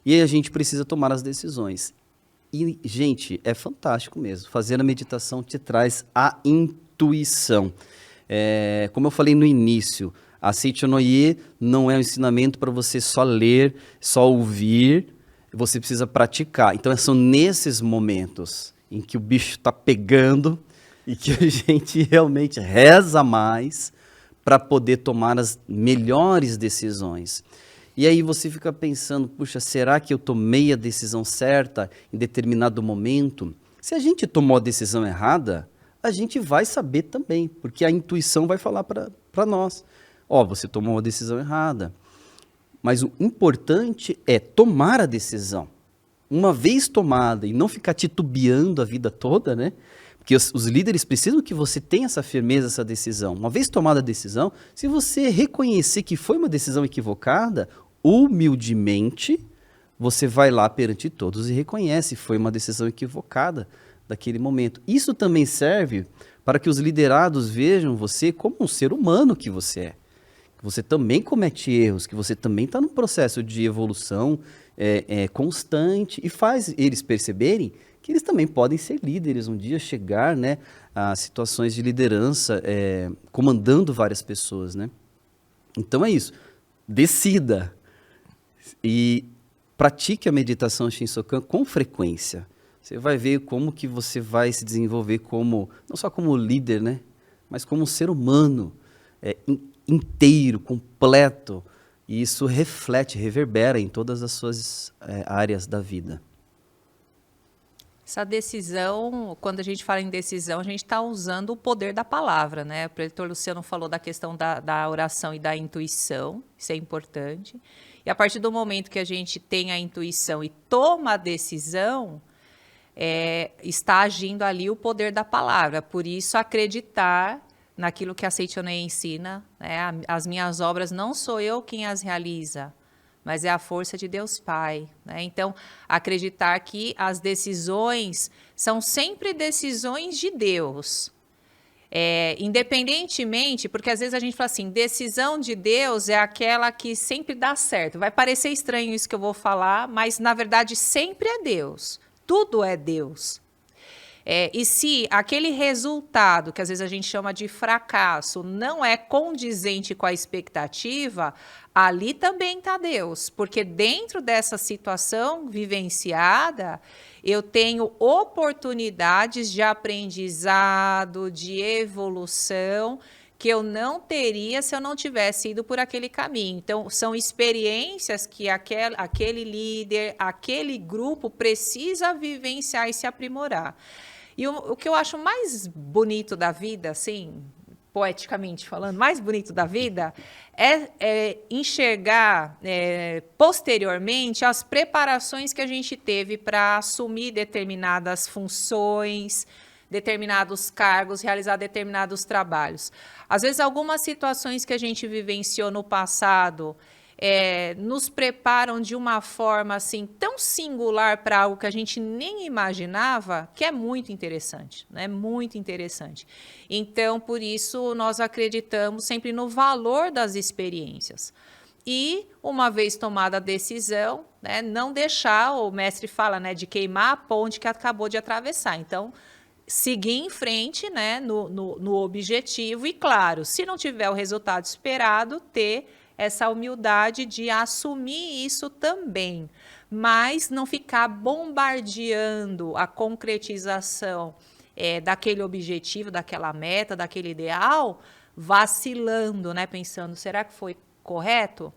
E aí a gente precisa tomar as decisões. E, gente, é fantástico mesmo. Fazer a meditação te traz a intuição. Como eu falei no início, a Seicho no Ie não é um ensinamento para você só ler, só ouvir, você precisa praticar. Então, são nesses momentos em que o bicho está pegando e que a gente realmente reza mais para poder tomar as melhores decisões. E aí você fica pensando, puxa, será que eu tomei a decisão certa em determinado momento? Se a gente tomou a decisão errada, a gente vai saber também, porque a intuição vai falar para nós. Você tomou uma decisão errada. Mas o importante é tomar a decisão. Uma vez tomada e não ficar titubeando a vida toda, né? Porque os líderes precisam que você tenha essa firmeza, essa decisão. Uma vez tomada a decisão, se você reconhecer que foi uma decisão equivocada, humildemente, você vai lá perante todos e reconhece que foi uma decisão equivocada daquele momento. Isso também serve para que os liderados vejam você como um ser humano que você é. que você também comete erros, que você também está num processo de evolução constante e faz eles perceberem que eles também podem ser líderes, um dia chegar, né, a situações de liderança, comandando várias pessoas, né? Então é isso, decida e pratique a meditação Shinsokan com frequência. Você vai ver como que você vai se desenvolver como, não só como líder, né, mas como um ser humano inteiro, completo, e isso reflete, reverbera em todas as suas áreas da vida. Essa decisão, quando a gente fala em decisão, a gente está usando o poder da palavra, né? O preletor Luciano falou da questão da oração e da intuição, isso é importante. E a partir do momento que a gente tem a intuição e toma a decisão, está agindo ali o poder da palavra. Por isso, acreditar naquilo que a Seichonoye ensina, né? As minhas obras não sou eu quem as realiza, mas é a força de Deus Pai, né? Então, acreditar que as decisões são sempre decisões de Deus. Independentemente, porque às vezes a gente fala assim, decisão de Deus é aquela que sempre dá certo. Vai parecer estranho isso que eu vou falar, mas na verdade sempre é Deus. Tudo é Deus. E se aquele resultado, que às vezes a gente chama de fracasso, não é condizente com a expectativa, ali também está Deus. Porque dentro dessa situação vivenciada, eu tenho oportunidades de aprendizado, de evolução, que eu não teria se eu não tivesse ido por aquele caminho. Então, são experiências que aquele líder, aquele grupo precisa vivenciar e se aprimorar. E o que eu acho mais bonito da vida, assim, poeticamente falando, mais bonito da vida, é enxergar posteriormente as preparações que a gente teve para assumir determinadas funções, determinados cargos, realizar determinados trabalhos. Às vezes, algumas situações que a gente vivenciou no passado nos preparam de uma forma assim tão singular para algo que a gente nem imaginava, que é muito interessante, né? Muito interessante. Então, por isso, nós acreditamos sempre no valor das experiências. E, uma vez tomada a decisão, né, não deixar, o mestre fala, né, de queimar a ponte que acabou de atravessar. Então, seguir em frente, né, no objetivo e, claro, se não tiver o resultado esperado, ter essa humildade de assumir isso também, mas não ficar bombardeando a concretização daquele objetivo, daquela meta, daquele ideal, vacilando, né, pensando, será que foi correto,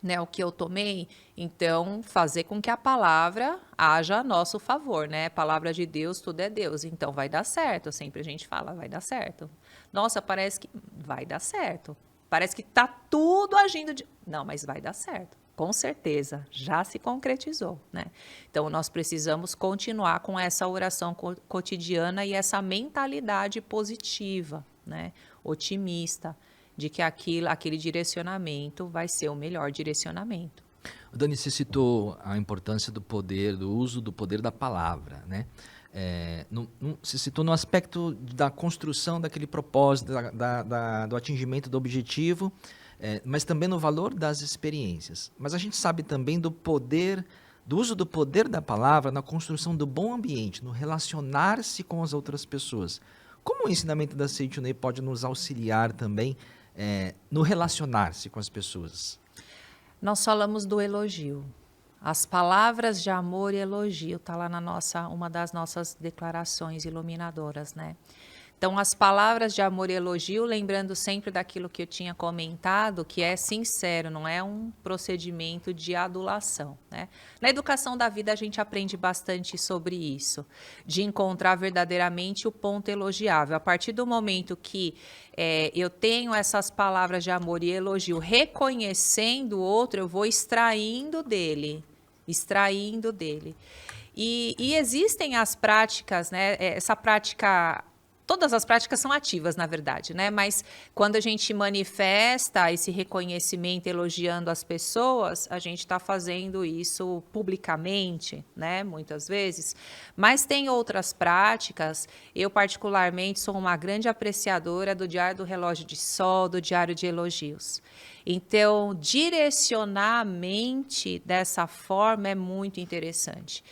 né, o que eu tomei? Então, fazer com que a palavra haja a nosso favor, né? Palavra de Deus, tudo é Deus. Então, vai dar certo. Sempre a gente fala, vai dar certo. Nossa, parece que vai dar certo. Parece que está tudo agindo de... Não, mas vai dar certo. Com certeza, já se concretizou, né? Então, nós precisamos continuar com essa oração cotidiana e essa mentalidade positiva, né? Otimista, de que aquele direcionamento vai ser o melhor direcionamento. Dani, você citou a importância do poder, do uso do poder da palavra, né? Você citou no aspecto da construção daquele propósito, do atingimento do objetivo, mas também no valor das experiências. Mas a gente sabe também do poder, do uso do poder da palavra na construção do bom ambiente, no relacionar-se com as outras pessoas. Como o ensinamento da Seichonoye pode nos auxiliar também no relacionar-se com as pessoas? Nós falamos do elogio. As palavras de amor e elogio está lá uma das nossas declarações iluminadoras, né? Então, as palavras de amor e elogio, lembrando sempre daquilo que eu tinha comentado, que é sincero, não é um procedimento de adulação, né? Na educação da vida, a gente aprende bastante sobre isso, de encontrar verdadeiramente o ponto elogiável. A partir do momento que eu tenho essas palavras de amor e elogio, reconhecendo o outro, eu vou extraindo dele. E existem as práticas, né? Essa prática Todas as práticas são ativas, na verdade, né? Mas quando a gente manifesta esse reconhecimento elogiando as pessoas, a gente está fazendo isso publicamente, né? Muitas vezes. Mas tem outras práticas. Eu, particularmente, sou uma grande apreciadora do Diário do Relógio de Sol, do Diário de Elogios. Então, direcionar a mente dessa forma é muito interessante.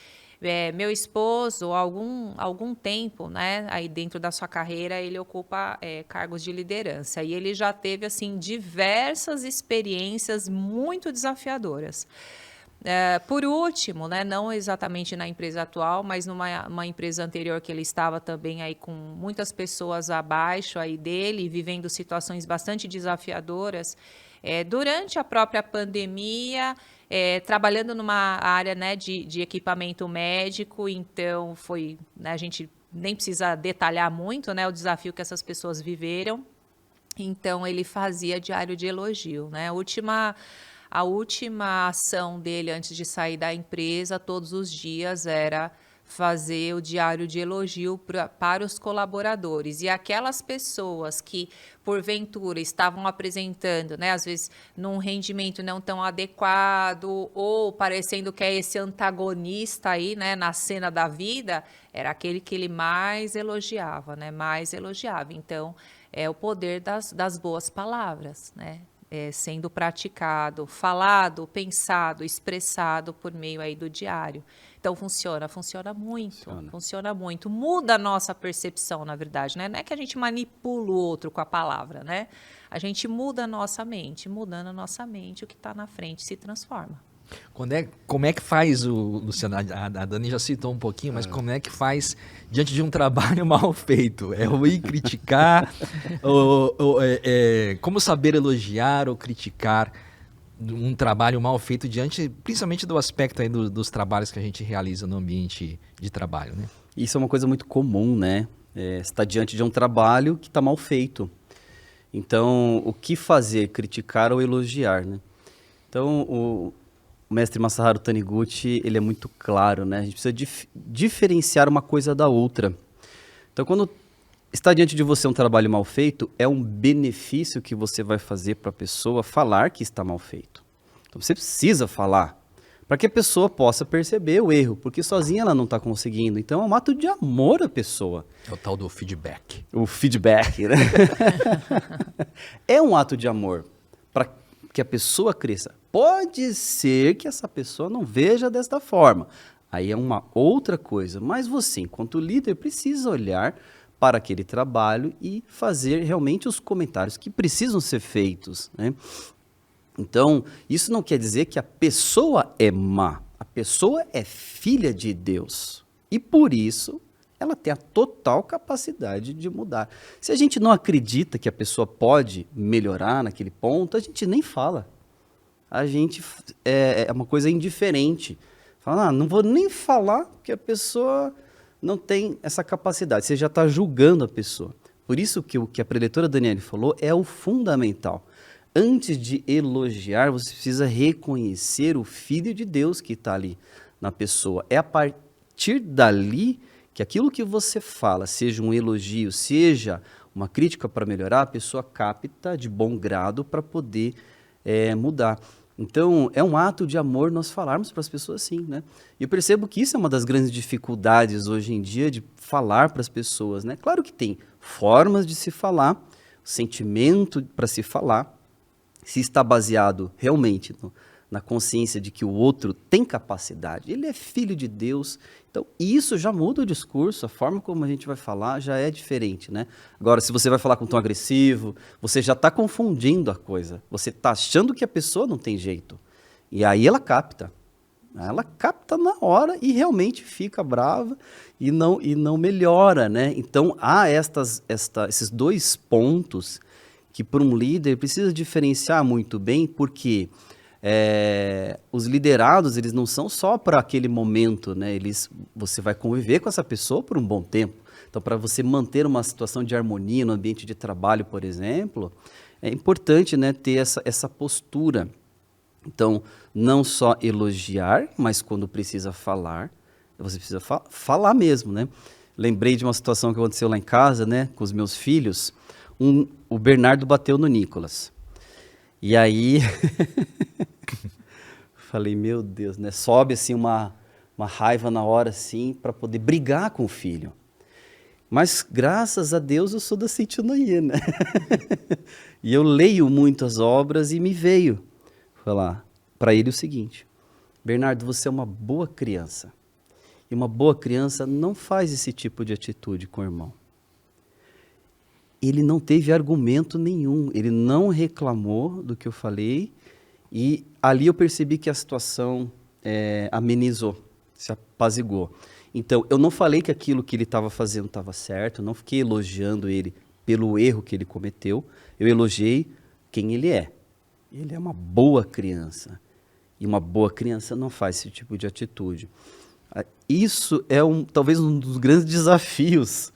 Meu esposo, há algum tempo, né, aí dentro da sua carreira, ele ocupa cargos de liderança. E ele já teve, assim, diversas experiências muito desafiadoras. Por último, né, não exatamente na empresa atual, mas numa empresa anterior que ele estava também aí com muitas pessoas abaixo aí dele, vivendo situações bastante desafiadoras, durante a própria pandemia, trabalhando numa área, né, de equipamento médico, então foi, né, a gente nem precisa detalhar muito, né, o desafio que essas pessoas viveram. Então ele fazia diário de elogio, né? A última ação dele antes de sair da empresa, todos os dias, era fazer o diário de elogio para os colaboradores. E aquelas pessoas que, porventura, estavam apresentando, né, às vezes, num rendimento não tão adequado ou parecendo que é esse antagonista aí, né, na cena da vida, era aquele que ele mais elogiava, né, mais elogiava. Então, é o poder das boas palavras, né? Sendo praticado, falado, pensado, expressado por meio aí do diário. Então funciona muito. Muda a nossa percepção, na verdade, né? Não é que a gente manipula o outro com a palavra, né? A gente muda a nossa mente, mudando a nossa mente, o que está na frente se transforma. Como é que faz, Luciano? A Dani já citou um pouquinho, mas como é que faz diante de um trabalho mal feito? É o ir criticar, como saber elogiar ou criticar um trabalho mal feito diante, principalmente do aspecto aí dos trabalhos que a gente realiza no ambiente de trabalho, né? Isso é uma coisa muito comum, né? Você está diante de um trabalho que está mal feito. Então, o que fazer? Criticar ou elogiar, né? Então, o mestre Masaharu Taniguchi, ele é muito claro, né? A gente precisa diferenciar uma coisa da outra. Então, quando está diante de você um trabalho mal feito, é um benefício que você vai fazer para a pessoa falar que está mal feito. Então, você precisa falar para que a pessoa possa perceber o erro, porque sozinha ela não está conseguindo. Então, é um ato de amor à pessoa. É o tal do feedback. O feedback, né? É um ato de amor para que a pessoa cresça. Pode ser que essa pessoa não veja desta forma. Aí é uma outra coisa. Mas você, enquanto líder, precisa olhar para aquele trabalho e fazer realmente os comentários que precisam ser feitos, né? Então, isso não quer dizer que a pessoa é má. A pessoa é filha de Deus. E por isso, ela tem a total capacidade de mudar. Se a gente não acredita que a pessoa pode melhorar naquele ponto, a gente nem fala. A gente é uma coisa indiferente. Fala, não vou nem falar porque a pessoa não tem essa capacidade. Você já está julgando a pessoa. Por isso que o que a preletora Daniele falou é o fundamental. Antes de elogiar, você precisa reconhecer o Filho de Deus que está ali na pessoa. É a partir dali que aquilo que você fala, seja um elogio, seja uma crítica para melhorar, a pessoa capta de bom grado para poder mudar. Então, é um ato de amor nós falarmos para as pessoas assim, né? E eu percebo que isso é uma das grandes dificuldades hoje em dia de falar para as pessoas, né? Claro que tem formas de se falar, sentimento para se falar, se está baseado realmente na consciência de que o outro tem capacidade, ele é filho de Deus, então isso já muda o discurso, a forma como a gente vai falar já é diferente, né? Agora, se você vai falar com tom agressivo, você já está confundindo a coisa, você está achando que a pessoa não tem jeito, e aí ela capta na hora e realmente fica brava e não melhora, né? Então, há esses dois pontos que para um líder precisa diferenciar muito bem, porque os liderados, eles não são só para aquele momento, né? Você vai conviver com essa pessoa por um bom tempo. Então, para você manter uma situação de harmonia no ambiente de trabalho, por exemplo, é importante, né, ter essa postura. Então, não só elogiar, mas quando precisa falar, você precisa falar mesmo, né? lembrei de uma situação que aconteceu lá em casa, né, com os meus filhos. O Bernardo bateu no Nicolas. E aí, falei, meu Deus, né? Sobe assim uma raiva na hora, assim, para poder brigar com o filho. Mas, graças a Deus, eu sou da Seitonoye, né? E eu leio muito as obras e me veio falar para ele o seguinte: Bernardo, você é uma boa criança. E uma boa criança não faz esse tipo de atitude com o irmão. Ele não teve argumento nenhum, ele não reclamou do que eu falei, e ali eu percebi que a situação amenizou, se apaziguou. Então, eu não falei que aquilo que ele estava fazendo estava certo, não fiquei elogiando ele pelo erro que ele cometeu, eu elogiei quem ele é. Ele é uma boa criança, e uma boa criança não faz esse tipo de atitude. Isso é talvez um dos grandes desafios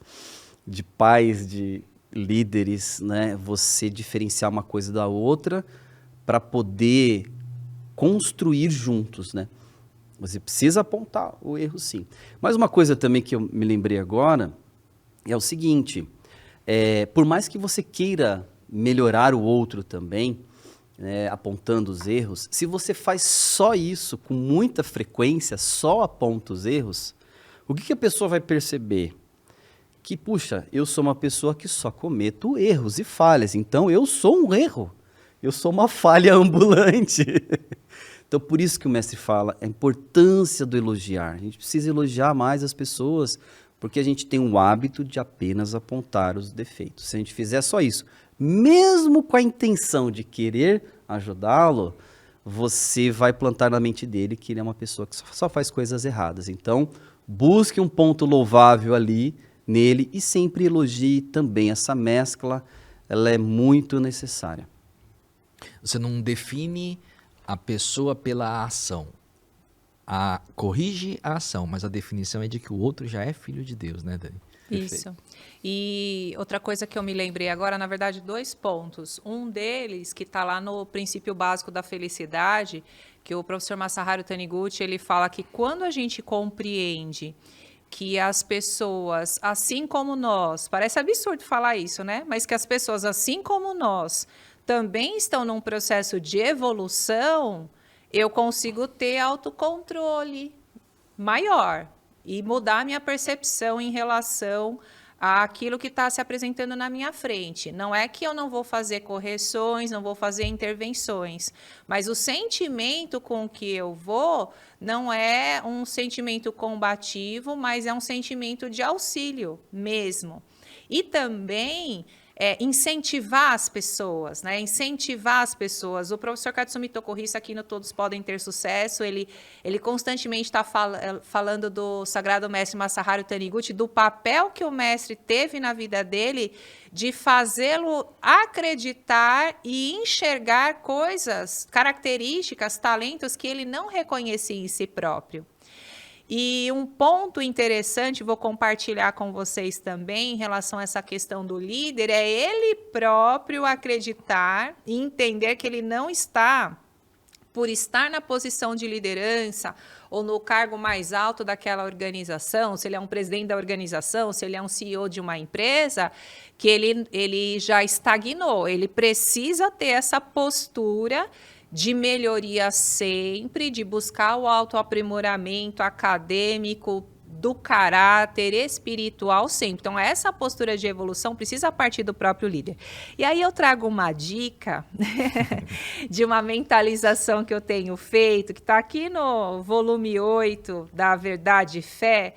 de pais, de líderes, né? Você diferenciar uma coisa da outra para poder construir juntos, né? Você precisa apontar o erro, sim. Mas uma coisa também que eu me lembrei agora é o seguinte: por mais que você queira melhorar o outro também, apontando os erros, se você faz só isso com muita frequência, só aponta os erros, o que a pessoa vai perceber? Que, puxa, eu sou uma pessoa que só cometo erros e falhas, então eu sou um erro, eu sou uma falha ambulante. Então, por isso que o mestre fala a importância do elogiar. A gente precisa elogiar mais as pessoas, porque a gente tem o hábito de apenas apontar os defeitos. Se a gente fizer só isso, mesmo com a intenção de querer ajudá-lo, você vai plantar na mente dele que ele é uma pessoa que só faz coisas erradas. Então, busque um ponto louvável ali nele e sempre elogie também. Essa mescla, ela é muito necessária. Você não define a pessoa pela ação. Corrige a ação, mas a definição é de que o outro já é filho de Deus, né, Dani? Isso. E outra coisa que eu me lembrei agora, na verdade, 2 pontos. Um deles, que está lá no princípio básico da felicidade, que o professor Masaharu Taniguchi, ele fala que quando a gente compreende que as pessoas, assim como nós, parece absurdo falar isso, né? Mas que as pessoas, assim como nós, também estão num processo de evolução, eu consigo ter autocontrole maior e mudar a minha percepção em relação àquilo que está se apresentando na minha frente. Não é que eu não vou fazer correções, não vou fazer intervenções, mas o sentimento com que eu vou não é um sentimento combativo, mas é um sentimento de auxílio mesmo. E também incentivar as pessoas, né? Incentivar as pessoas. O professor Katsumi Tokuhisa, aqui no Todos Podem Ter Sucesso, ele constantemente está falando do Sagrado Mestre Masaharu Taniguchi, do papel que o mestre teve na vida dele de fazê-lo acreditar e enxergar coisas, características, talentos que ele não reconhecia em si próprio. E um ponto interessante, vou compartilhar com vocês também, em relação a essa questão do líder, é ele próprio acreditar e entender que ele não está, por estar na posição de liderança ou no cargo mais alto daquela organização, se ele é um presidente da organização, se ele é um CEO de uma empresa, que ele já estagnou. Ele precisa ter essa postura de melhoria sempre, de buscar o autoaprimoramento acadêmico, do caráter espiritual sempre. Então, essa postura de evolução precisa partir do próprio líder. E aí eu trago uma dica de uma mentalização que eu tenho feito, que está aqui no volume 8 da Verdade e Fé.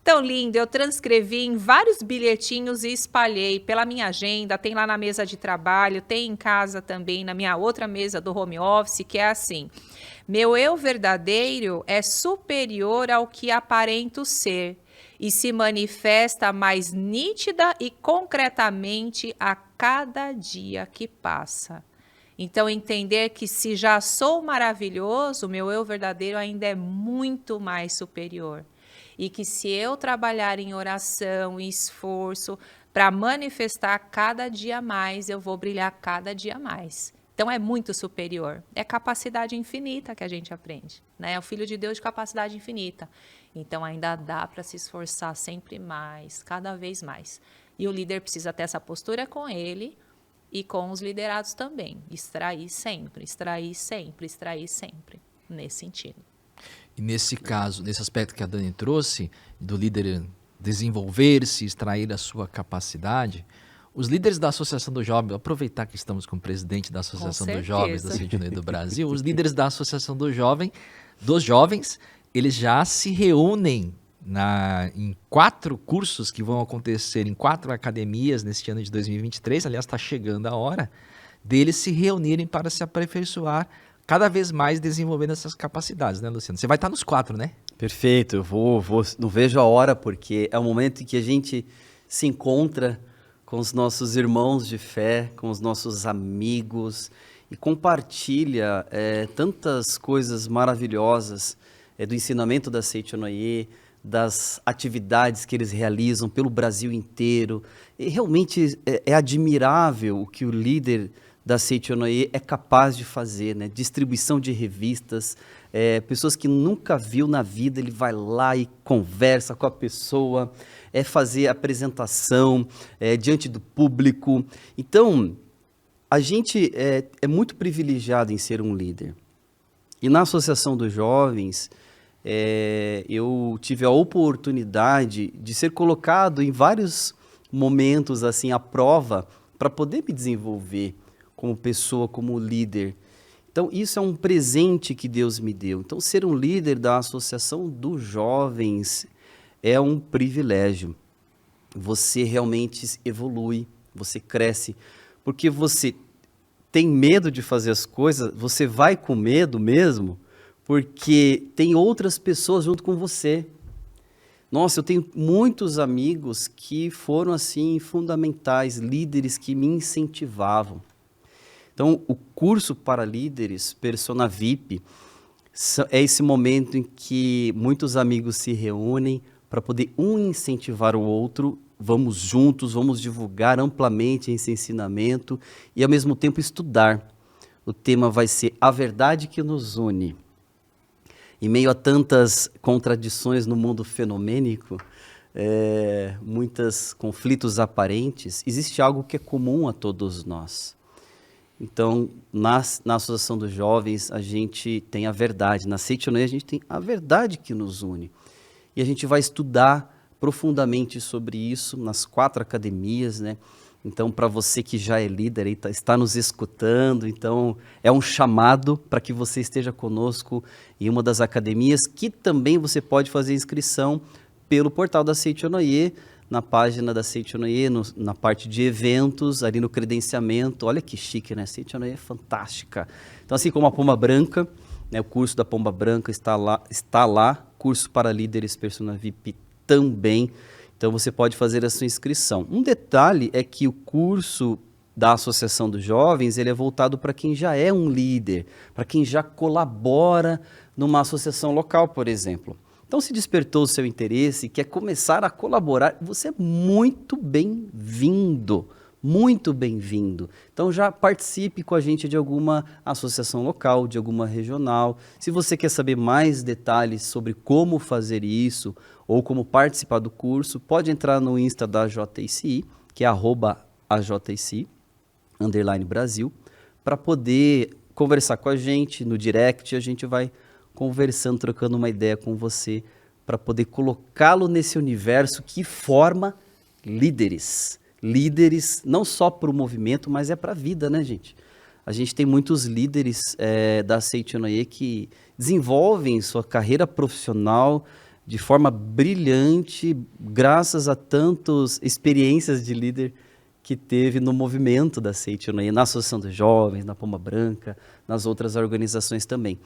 Tão lindo, eu transcrevi em vários bilhetinhos e espalhei pela minha agenda, tem lá na mesa de trabalho, tem em casa também, na minha outra mesa do home office, que é assim: meu eu verdadeiro é superior ao que aparento ser e se manifesta mais nítida e concretamente a cada dia que passa. Então, entender que se já sou maravilhoso, meu eu verdadeiro ainda é muito mais superior. E que se eu trabalhar em oração e esforço para manifestar cada dia mais, eu vou brilhar cada dia mais. Então, é muito superior. É capacidade infinita que a gente aprende, né? É o Filho de Deus de capacidade infinita. Então, ainda dá para se esforçar sempre mais, cada vez mais. E o líder precisa ter essa postura com ele e com os liderados também. Extrair sempre, extrair sempre, extrair sempre, nesse sentido. E nesse caso, nesse aspecto que a Dani trouxe, do líder desenvolver-se, extrair a sua capacidade, os líderes da Associação do Jovem, aproveitar que estamos com o presidente da Associação dos Jovens da CIT do Brasil, os líderes da Associação dos Jovens, eles já se reúnem em 4 cursos que vão acontecer em 4 academias neste ano de 2023. Aliás, está chegando a hora deles se reunirem para se aperfeiçoar cada vez mais, desenvolvendo essas capacidades, né, Luciano? Você vai estar nos 4, né? Perfeito, eu não vejo a hora, porque é o momento em que a gente se encontra com os nossos irmãos de fé, com os nossos amigos, e compartilha tantas coisas maravilhosas do ensinamento da Seichonoye, das atividades que eles realizam pelo Brasil inteiro. E realmente é admirável o que o líder da Seichonoye é capaz de fazer, né? Distribuição de revistas, pessoas que nunca viu na vida, ele vai lá e conversa com a pessoa, fazer apresentação diante do público. Então, a gente é muito privilegiado em ser um líder. E na Associação dos Jovens, eu tive a oportunidade de ser colocado em vários momentos assim à prova para poder me desenvolver como pessoa, como líder. Então, isso é um presente que Deus me deu. Então, ser um líder da Associação dos Jovens é um privilégio. Você realmente evolui, você cresce, porque você tem medo de fazer as coisas, você vai com medo mesmo, porque tem outras pessoas junto com você. Nossa, eu tenho muitos amigos que foram assim fundamentais, líderes que me incentivavam. Então, o curso para líderes, Persona VIP, é esse momento em que muitos amigos se reúnem para poder um incentivar o outro. Vamos juntos, vamos divulgar amplamente esse ensinamento e, ao mesmo tempo, estudar. O tema vai ser a verdade que nos une. Em meio a tantas contradições no mundo fenomênico, muitos conflitos aparentes, existe algo que é comum a todos nós. Então, na Associação dos Jovens, a gente tem a verdade. Na Seichonoye, a gente tem a verdade que nos une. E a gente vai estudar profundamente sobre isso nas 4 academias, né? Então, para você que já é líder e está nos escutando, então é um chamado para que você esteja conosco em uma das academias, que também você pode fazer inscrição pelo portal da Seichonoye, na página da Seichonoye, na parte de eventos, ali no credenciamento. Olha que chique, né? A Seichonoye é fantástica. Então, assim como a Pomba Branca, né, o curso da Pomba Branca está lá, curso para líderes Persona VIP também. Então, você pode fazer a sua inscrição. Um detalhe é que o curso da Associação dos Jovens, ele é voltado para quem já é um líder, para quem já colabora numa associação local, por exemplo. Então, se despertou o seu interesse e quer começar a colaborar, você é muito bem-vindo, muito bem-vindo. Então, já participe com a gente de alguma associação local, de alguma regional. Se você quer saber mais detalhes sobre como fazer isso ou como participar do curso, pode entrar no Insta da JICI, que é @AJICI_Brasil, para poder conversar com a gente no direct. A gente vai conversando, trocando uma ideia com você, para poder colocá-lo nesse universo que forma líderes. Líderes não só para o movimento, mas para a vida, né, gente? A gente tem muitos líderes da Seichonoye que desenvolvem sua carreira profissional de forma brilhante, graças a tantas experiências de líder que teve no movimento da Seichonoye, na Associação dos Jovens, na Pomba Branca, nas outras organizações também.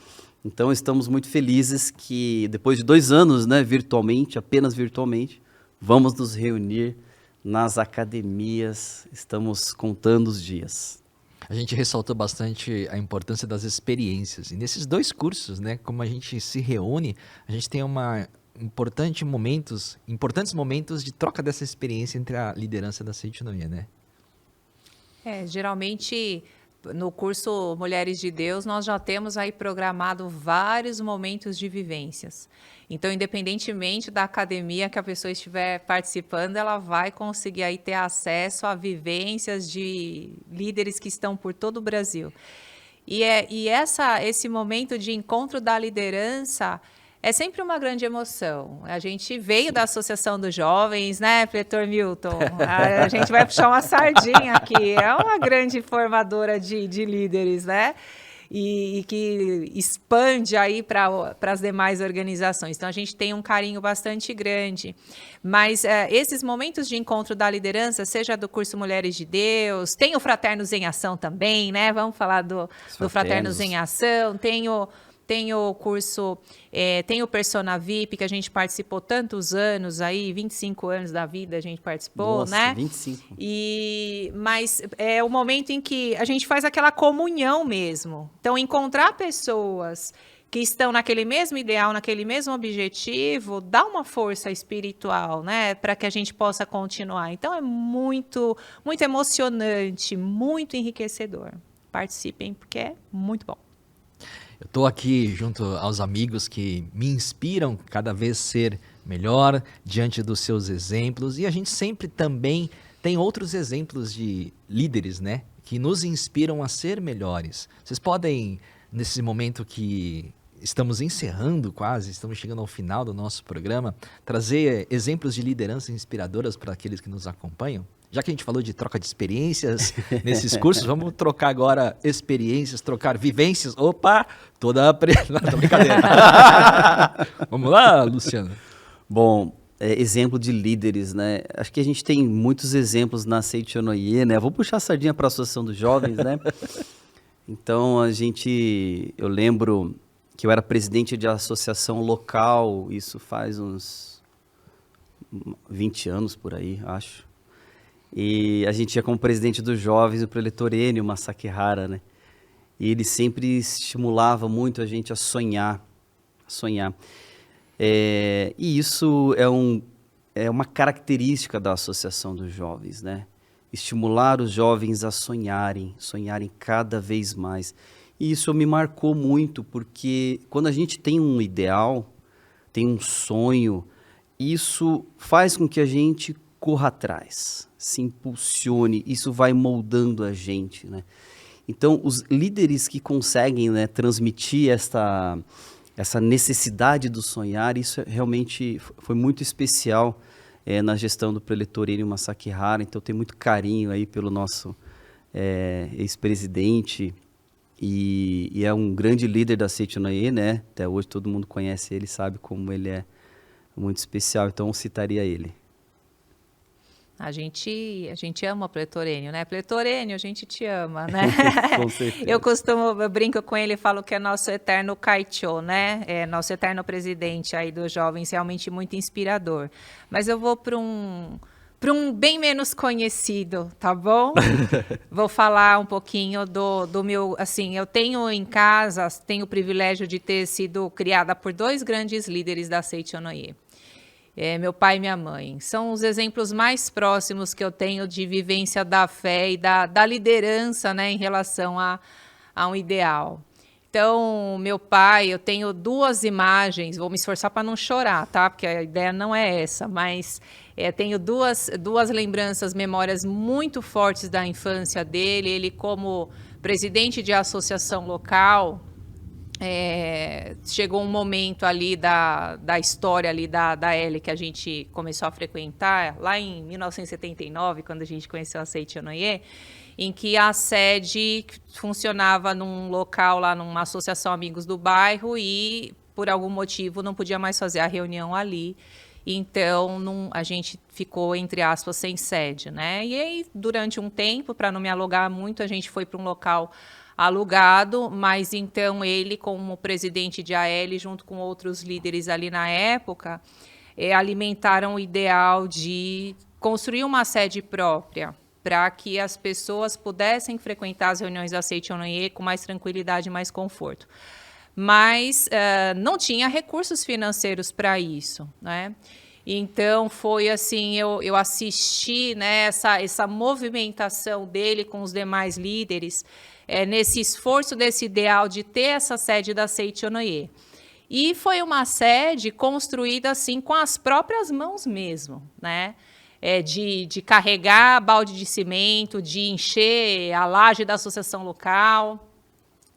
Então, estamos muito felizes que, depois de 2 anos, né, virtualmente, apenas virtualmente, vamos nos reunir nas academias. Estamos contando os dias. A gente ressaltou bastante a importância das experiências. E nesses 2 cursos, né, como a gente se reúne, a gente tem importantes momentos de troca dessa experiência entre a liderança da Seichonoye, né? Geralmente no curso Mulheres de Deus, nós já temos aí programado vários momentos de vivências. Então, independentemente da academia que a pessoa estiver participando, ela vai conseguir aí ter acesso a vivências de líderes que estão por todo o Brasil. E esse momento de encontro da liderança é sempre uma grande emoção. A gente veio da Associação dos Jovens, né, Pretor Milton? A gente vai puxar uma sardinha aqui. É uma grande formadora de líderes, né? E que expande aí para as demais organizações. Então, a gente tem um carinho bastante grande. Mas esses momentos de encontro da liderança, seja do curso Mulheres de Deus, tem o Fraternos em Ação também, né? Vamos falar do Fraternos em Ação, tem o curso, tem o Persona VIP, que a gente participou tantos anos aí, 25 anos da vida a gente participou, Nossa, né? 25. Mas é o momento em que a gente faz aquela comunhão mesmo. Então, encontrar pessoas que estão naquele mesmo ideal, naquele mesmo objetivo, dá uma força espiritual, né? Para que a gente possa continuar. Então, é muito, muito emocionante, muito enriquecedor. Participem, porque é muito bom. Eu estou aqui junto aos amigos que me inspiram cada vez ser melhor diante dos seus exemplos, e a gente sempre também tem outros exemplos de líderes, né, que nos inspiram a ser melhores. Vocês podem, nesse momento que estamos encerrando quase, estamos chegando ao final do nosso programa, trazer exemplos de liderança inspiradoras para aqueles que nos acompanham? Já que a gente falou de troca de experiências nesses cursos, vamos trocar agora experiências, trocar vivências. Opa, Não, tô brincadeira. Vamos lá, Luciano? Bom, exemplo de líderes, né? Acho que a gente tem muitos exemplos na Seichonoye, né? Vou puxar a sardinha para a Associação dos Jovens, né? Então, eu lembro que eu era presidente de associação local, isso faz uns 20 anos por aí, acho. E a gente ia como presidente dos jovens o preletor Enio Masakihara, né? E ele sempre estimulava muito a gente a sonhar, e isso é uma característica da Associação dos Jovens, né? Estimular os jovens a sonharem cada vez mais. E isso me marcou muito, porque quando a gente tem um ideal, tem um sonho, isso faz com que a gente corra atrás, se impulsione, isso vai moldando a gente, né? Então, os líderes que conseguem, né, transmitir essa necessidade do sonhar, isso realmente foi muito especial na gestão do preletor Enio Masakihara. Então, eu tenho muito carinho aí pelo nosso ex-presidente, e é um grande líder da Seichonoye, né? Até hoje todo mundo conhece ele, sabe como ele é muito especial, então eu citaria ele. A gente ama o Pretor Enio, né? Pretor Enio, a gente te ama, né? Com certeza. Eu brinco com ele e falo que é nosso eterno Kaicho, né? É nosso eterno presidente aí dos jovens, realmente muito inspirador. Mas eu vou para um bem menos conhecido, tá bom? Vou falar um pouquinho do meu, assim, eu tenho em casa, tenho o privilégio de ter sido criada por 2 grandes líderes da Seichonoye. Meu pai e minha mãe. São os exemplos mais próximos que eu tenho de vivência da fé e da liderança, né, em relação a um ideal. Então, meu pai, eu tenho 2 imagens, vou me esforçar para não chorar, tá? Porque a ideia não é essa, mas tenho duas lembranças, memórias muito fortes da infância dele. Ele como presidente de associação local, chegou um momento ali da história ali da L que a gente começou a frequentar, lá em 1979, quando a gente conheceu a Seichonoye, em que a sede funcionava num local lá, numa associação Amigos do Bairro, e por algum motivo não podia mais fazer a reunião ali. Então, a gente ficou, entre aspas, sem sede, né? E aí, durante um tempo, para não me alugar muito, a gente foi para um local alugado, mas então ele, como presidente de AL, junto com outros líderes ali na época, alimentaram o ideal de construir uma sede própria, para que as pessoas pudessem frequentar as reuniões da Seichonoye com mais tranquilidade e mais conforto. Mas não tinha recursos financeiros para isso, né? Então, foi assim, eu assisti, né, essa movimentação dele com os demais líderes, nesse esforço desse ideal de ter essa sede da Seichonoye. E foi uma sede construída assim com as próprias mãos mesmo, né? De carregar balde de cimento, de encher a laje da associação local,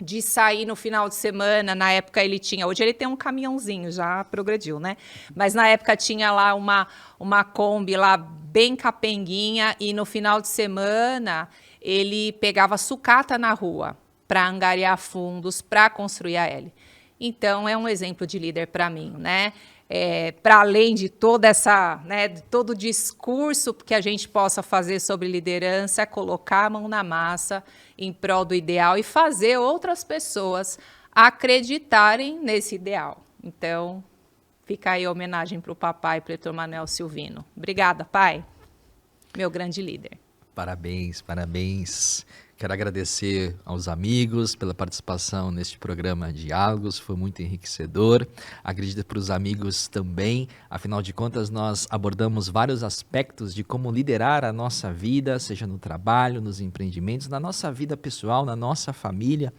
de sair no final de semana. Na época ele tinha, hoje ele tem um caminhãozinho, já progrediu, né? Mas na época tinha lá uma Kombi lá bem capenguinha, e no final de semana ele pegava sucata na rua para angariar fundos para construir a L. Então é um exemplo de líder para mim, né? Para além de toda essa, né, de todo o discurso que a gente possa fazer sobre liderança, colocar a mão na massa em prol do ideal e fazer outras pessoas acreditarem nesse ideal. Então, fica aí a homenagem para o papai, Pletor Manuel Silvino. Obrigada, pai, meu grande líder. Parabéns, parabéns. Quero agradecer aos amigos pela participação neste programa Diálogos, foi muito enriquecedor. Acredito para os amigos também, afinal de contas nós abordamos vários aspectos de como liderar a nossa vida, seja no trabalho, nos empreendimentos, na nossa vida pessoal, na nossa família.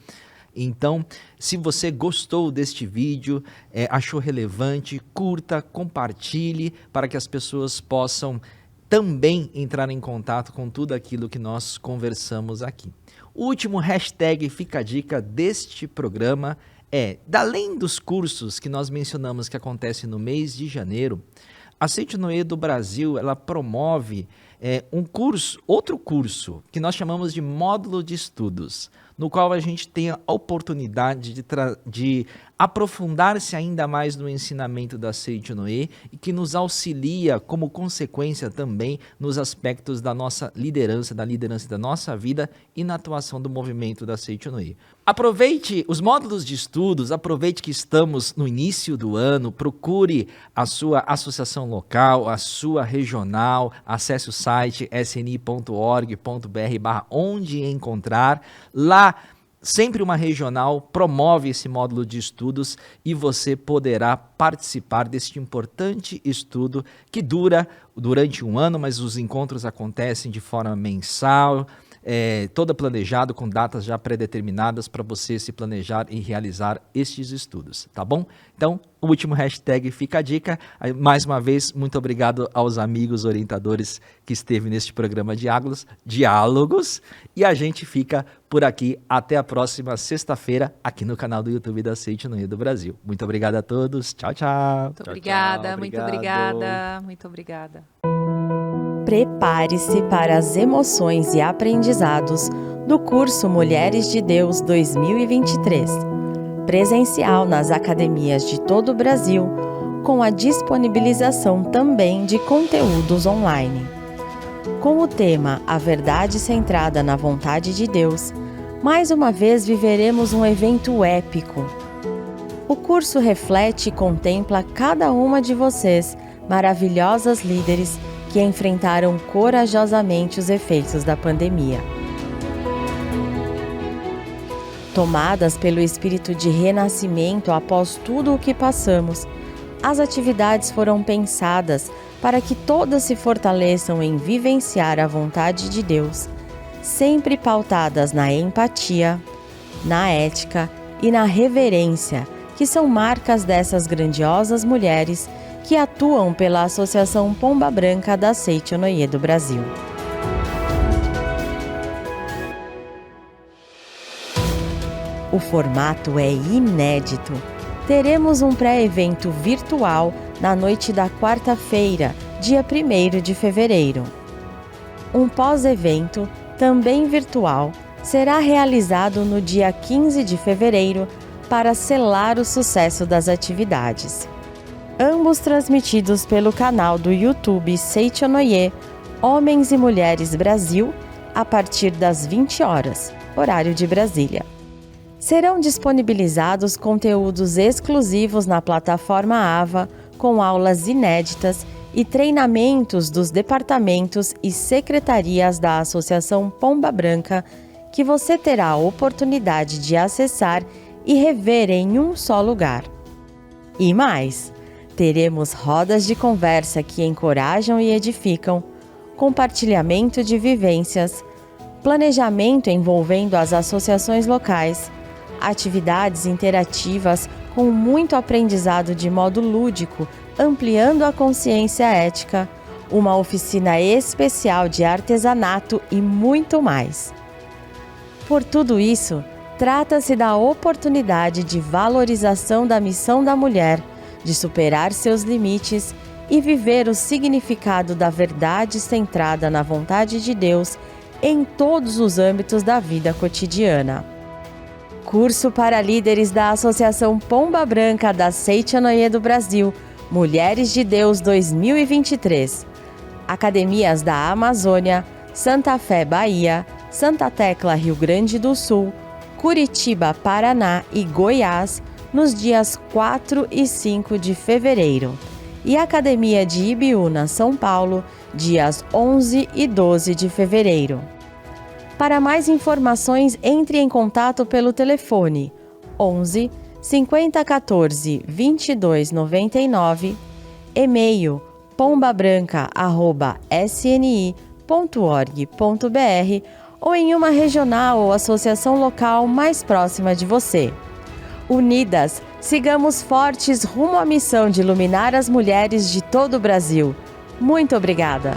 Então, se você gostou deste vídeo, achou relevante, curta, compartilhe para que as pessoas possam também entrar em contato com tudo aquilo que nós conversamos aqui. O último hashtag Fica a Dica deste programa além dos cursos que nós mencionamos que acontecem no mês de janeiro, a Seichonoye do Brasil, ela promove outro curso, que nós chamamos de módulo de estudos, no qual a gente tem a oportunidade de aprofundar-se ainda mais no ensinamento da Seichonoye e que nos auxilia como consequência também nos aspectos da nossa liderança, da liderança da nossa vida e na atuação do movimento da Seichonoye. Aproveite os módulos de estudos, aproveite que estamos no início do ano, procure a sua associação local, a sua regional, acesse o site sni.org.br/onde encontrar. Lá, sempre uma regional promove esse módulo de estudos e você poderá participar deste importante estudo que dura durante um ano, mas os encontros acontecem de forma mensal, todo planejado com datas já pré-determinadas para você se planejar e realizar estes estudos, tá bom? Então, o último hashtag Fica a Dica. Mais uma vez, muito obrigado aos amigos orientadores que esteve neste programa Diálogos, e a gente fica por aqui até a próxima sexta-feira aqui no canal do YouTube da Seichonoye do Brasil. Muito obrigado a todos. Tchau, tchau. Muito obrigada, muito obrigada, muito obrigada. Prepare-se para as emoções e aprendizados do curso Mulheres de Deus 2023, presencial nas academias de todo o Brasil, com a disponibilização também de conteúdos online. Com o tema A Verdade Centrada na Vontade de Deus, mais uma vez viveremos um evento épico. O curso reflete e contempla cada uma de vocês, maravilhosas líderes, que enfrentaram corajosamente os efeitos da pandemia. Tomadas pelo espírito de renascimento após tudo o que passamos, as atividades foram pensadas para que todas se fortaleçam em vivenciar a vontade de Deus, sempre pautadas na empatia, na ética e na reverência, que são marcas dessas grandiosas mulheres que atuam pela Associação Pomba Branca da Seichonoye do Brasil. O formato é inédito. Teremos um pré-evento virtual na noite da quarta-feira, dia 1º de fevereiro. Um pós-evento, também virtual, será realizado no dia 15 de fevereiro para selar o sucesso das atividades. Ambos transmitidos pelo canal do YouTube Seichonoye, Homens e Mulheres Brasil, a partir das 20 horas, horário de Brasília. Serão disponibilizados conteúdos exclusivos na plataforma AVA, com aulas inéditas e treinamentos dos departamentos e secretarias da Associação Pomba Branca, que você terá a oportunidade de acessar e rever em um só lugar. E mais! Teremos rodas de conversa que encorajam e edificam, compartilhamento de vivências, planejamento envolvendo as associações locais, atividades interativas com muito aprendizado de modo lúdico, ampliando a consciência ética, uma oficina especial de artesanato e muito mais. Por tudo isso, trata-se da oportunidade de valorização da missão da mulher, de superar seus limites e viver o significado da verdade centrada na vontade de Deus em todos os âmbitos da vida cotidiana. Curso para líderes da Associação Pomba Branca da Seite Anoye do Brasil, Mulheres de Deus 2023. Academias da Amazônia, Santa Fé, Bahia, Santa Tecla, Rio Grande do Sul, Curitiba, Paraná e Goiás, nos dias 4 e 5 de fevereiro. E Academia de Ibiúna, São Paulo, dias 11 e 12 de fevereiro. Para mais informações, entre em contato pelo telefone 11 50 14 22 99, e-mail pombabranca@sni.org.br ou em uma regional ou associação local mais próxima de você. Unidas, sigamos fortes rumo à missão de iluminar as mulheres de todo o Brasil. Muito obrigada!